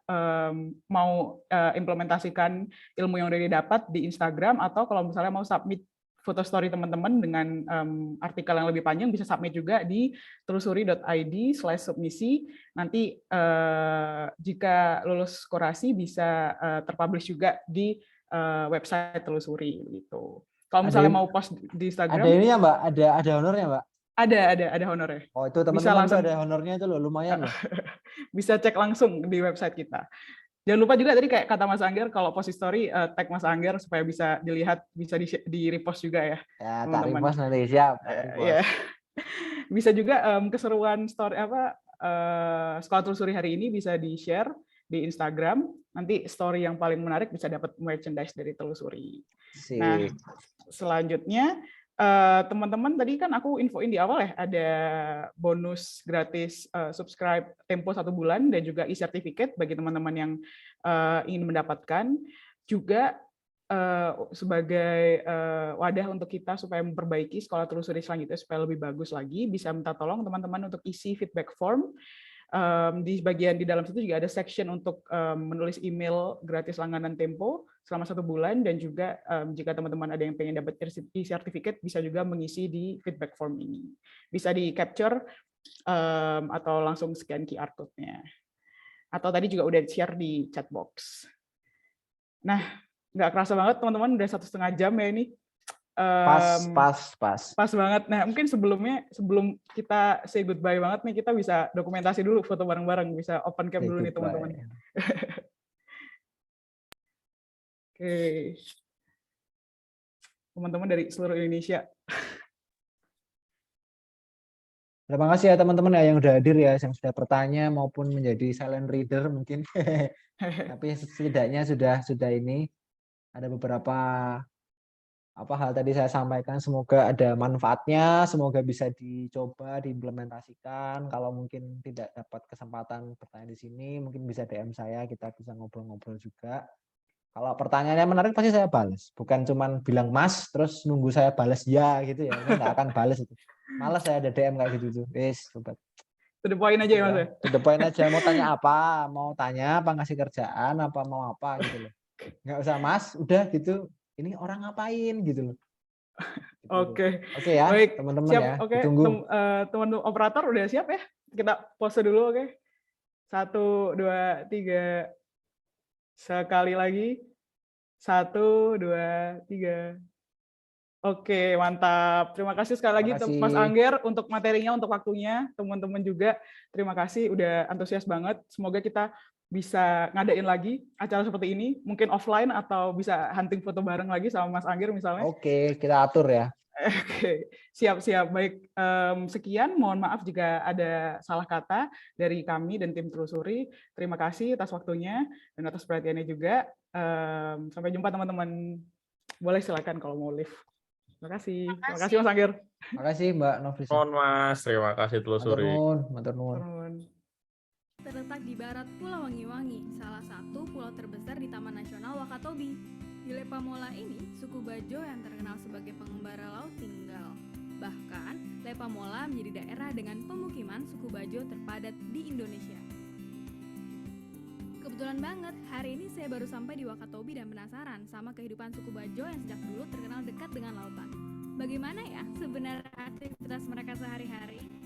mau implementasikan ilmu yang udah didapat di Instagram, atau kalau misalnya mau submit foto story teman-teman dengan artikel yang lebih panjang, bisa submit juga di telusuri.id/submisi. Nanti jika lulus kurasi bisa terpublish juga di website Telusuri gitu. Kalau Ada misalnya ini, mau post di ada Instagram, ini ya Mbak, ada honornya Mbak. ada honornya. Oh itu Bisa teman-teman tuh langsung ada honornya itu loh, lumayan loh. bisa cek langsung di website kita. Jangan lupa juga tadi kayak kata Mas Angger, kalau post story tag Mas Angger supaya bisa dilihat, bisa di repost juga ya, Ya tak teman-teman. repost nanti, siap tak Ya. repost. Bisa juga keseruan story Sekolah Telusuri hari ini bisa di-share di Instagram. Nanti story yang paling menarik bisa dapat merchandise dari Telusuri. Nah, Sip. selanjutnya teman-teman tadi kan aku infoin di awal ya, ada bonus gratis subscribe Tempo 1 bulan dan juga e-certificate bagi teman-teman yang ingin mendapatkan. Juga sebagai wadah untuk kita supaya memperbaiki Sekolah Telusuri selanjutnya supaya lebih bagus lagi, bisa minta tolong teman-teman untuk isi feedback form. Di bagian di dalam situ juga ada section untuk menulis email gratis langganan Tempo selama 1 bulan, dan juga jika teman-teman ada yang pengen dapat e-certificate bisa juga mengisi di feedback form ini. Bisa di capture atau langsung scan QR code-nya. Atau tadi juga udah share di chat box. Nah, nggak kerasa banget teman-teman udah 1,5 jam ya ini. Pas banget. Nah, mungkin sebelum kita say goodbye banget nih, kita bisa dokumentasi dulu foto bareng-bareng, bisa open cam dulu nih teman-teman. Oke. Teman-teman dari seluruh Indonesia. Terima kasih ya teman-teman ya yang udah hadir ya, yang sudah bertanya maupun menjadi silent reader mungkin. Tapi setidaknya sudah ini ada beberapa hal tadi saya sampaikan, semoga ada manfaatnya, semoga bisa dicoba diimplementasikan. Kalau mungkin tidak dapat kesempatan bertanya di sini, mungkin bisa DM saya, kita bisa ngobrol-ngobrol juga. Kalau pertanyaannya menarik pasti saya balas, bukan cuman bilang Mas terus nunggu saya balas ya gitu ya, saya nggak akan balas itu. Malas saya ada DM kayak gitu tuh. Sobat. To the point aja ya Mas ya. To the point aja, mau tanya apa, ngasih kerjaan apa, mau apa gitu loh. Nggak usah Mas, udah gitu. Ini orang ngapain gitu loh. Oke. Oke ya, baik, teman-teman siap. ya. Oke, teman operator udah siap ya? Kita pause dulu, oke? 1, 2, 3. Sekali lagi. 1, 2, 3. Oke, mantap. Terima kasih sekali lagi Mas Angger untuk materinya, untuk waktunya. Teman-teman juga terima kasih udah antusias banget. Semoga kita bisa ngadain lagi acara seperti ini, mungkin offline atau bisa hunting foto bareng lagi sama Mas Angger misalnya. Oke, kita atur ya. Oke, siap-siap. Baik, sekian. Mohon maaf jika ada salah kata dari kami dan tim Telusuri. Terima kasih atas waktunya dan atas perhatiannya juga. Sampai jumpa teman-teman. Boleh silakan kalau mau live. Terima kasih. Terima kasih Mas Angger. Terima kasih Mbak Nofrisa. Mohon Mas, terima kasih Telusuri. Matur nuwun. Terletak di barat Pulau Wangi-Wangi, salah satu pulau terbesar di Taman Nasional Wakatobi. Di Lepamola ini, suku Bajo yang terkenal sebagai pengembara laut tinggal. Bahkan, Lepamola menjadi daerah dengan pemukiman suku Bajo terpadat di Indonesia. Kebetulan banget, hari ini saya baru sampai di Wakatobi dan penasaran sama kehidupan suku Bajo yang sejak dulu terkenal dekat dengan lautan. Bagaimana ya sebenarnya aktivitas mereka sehari-hari?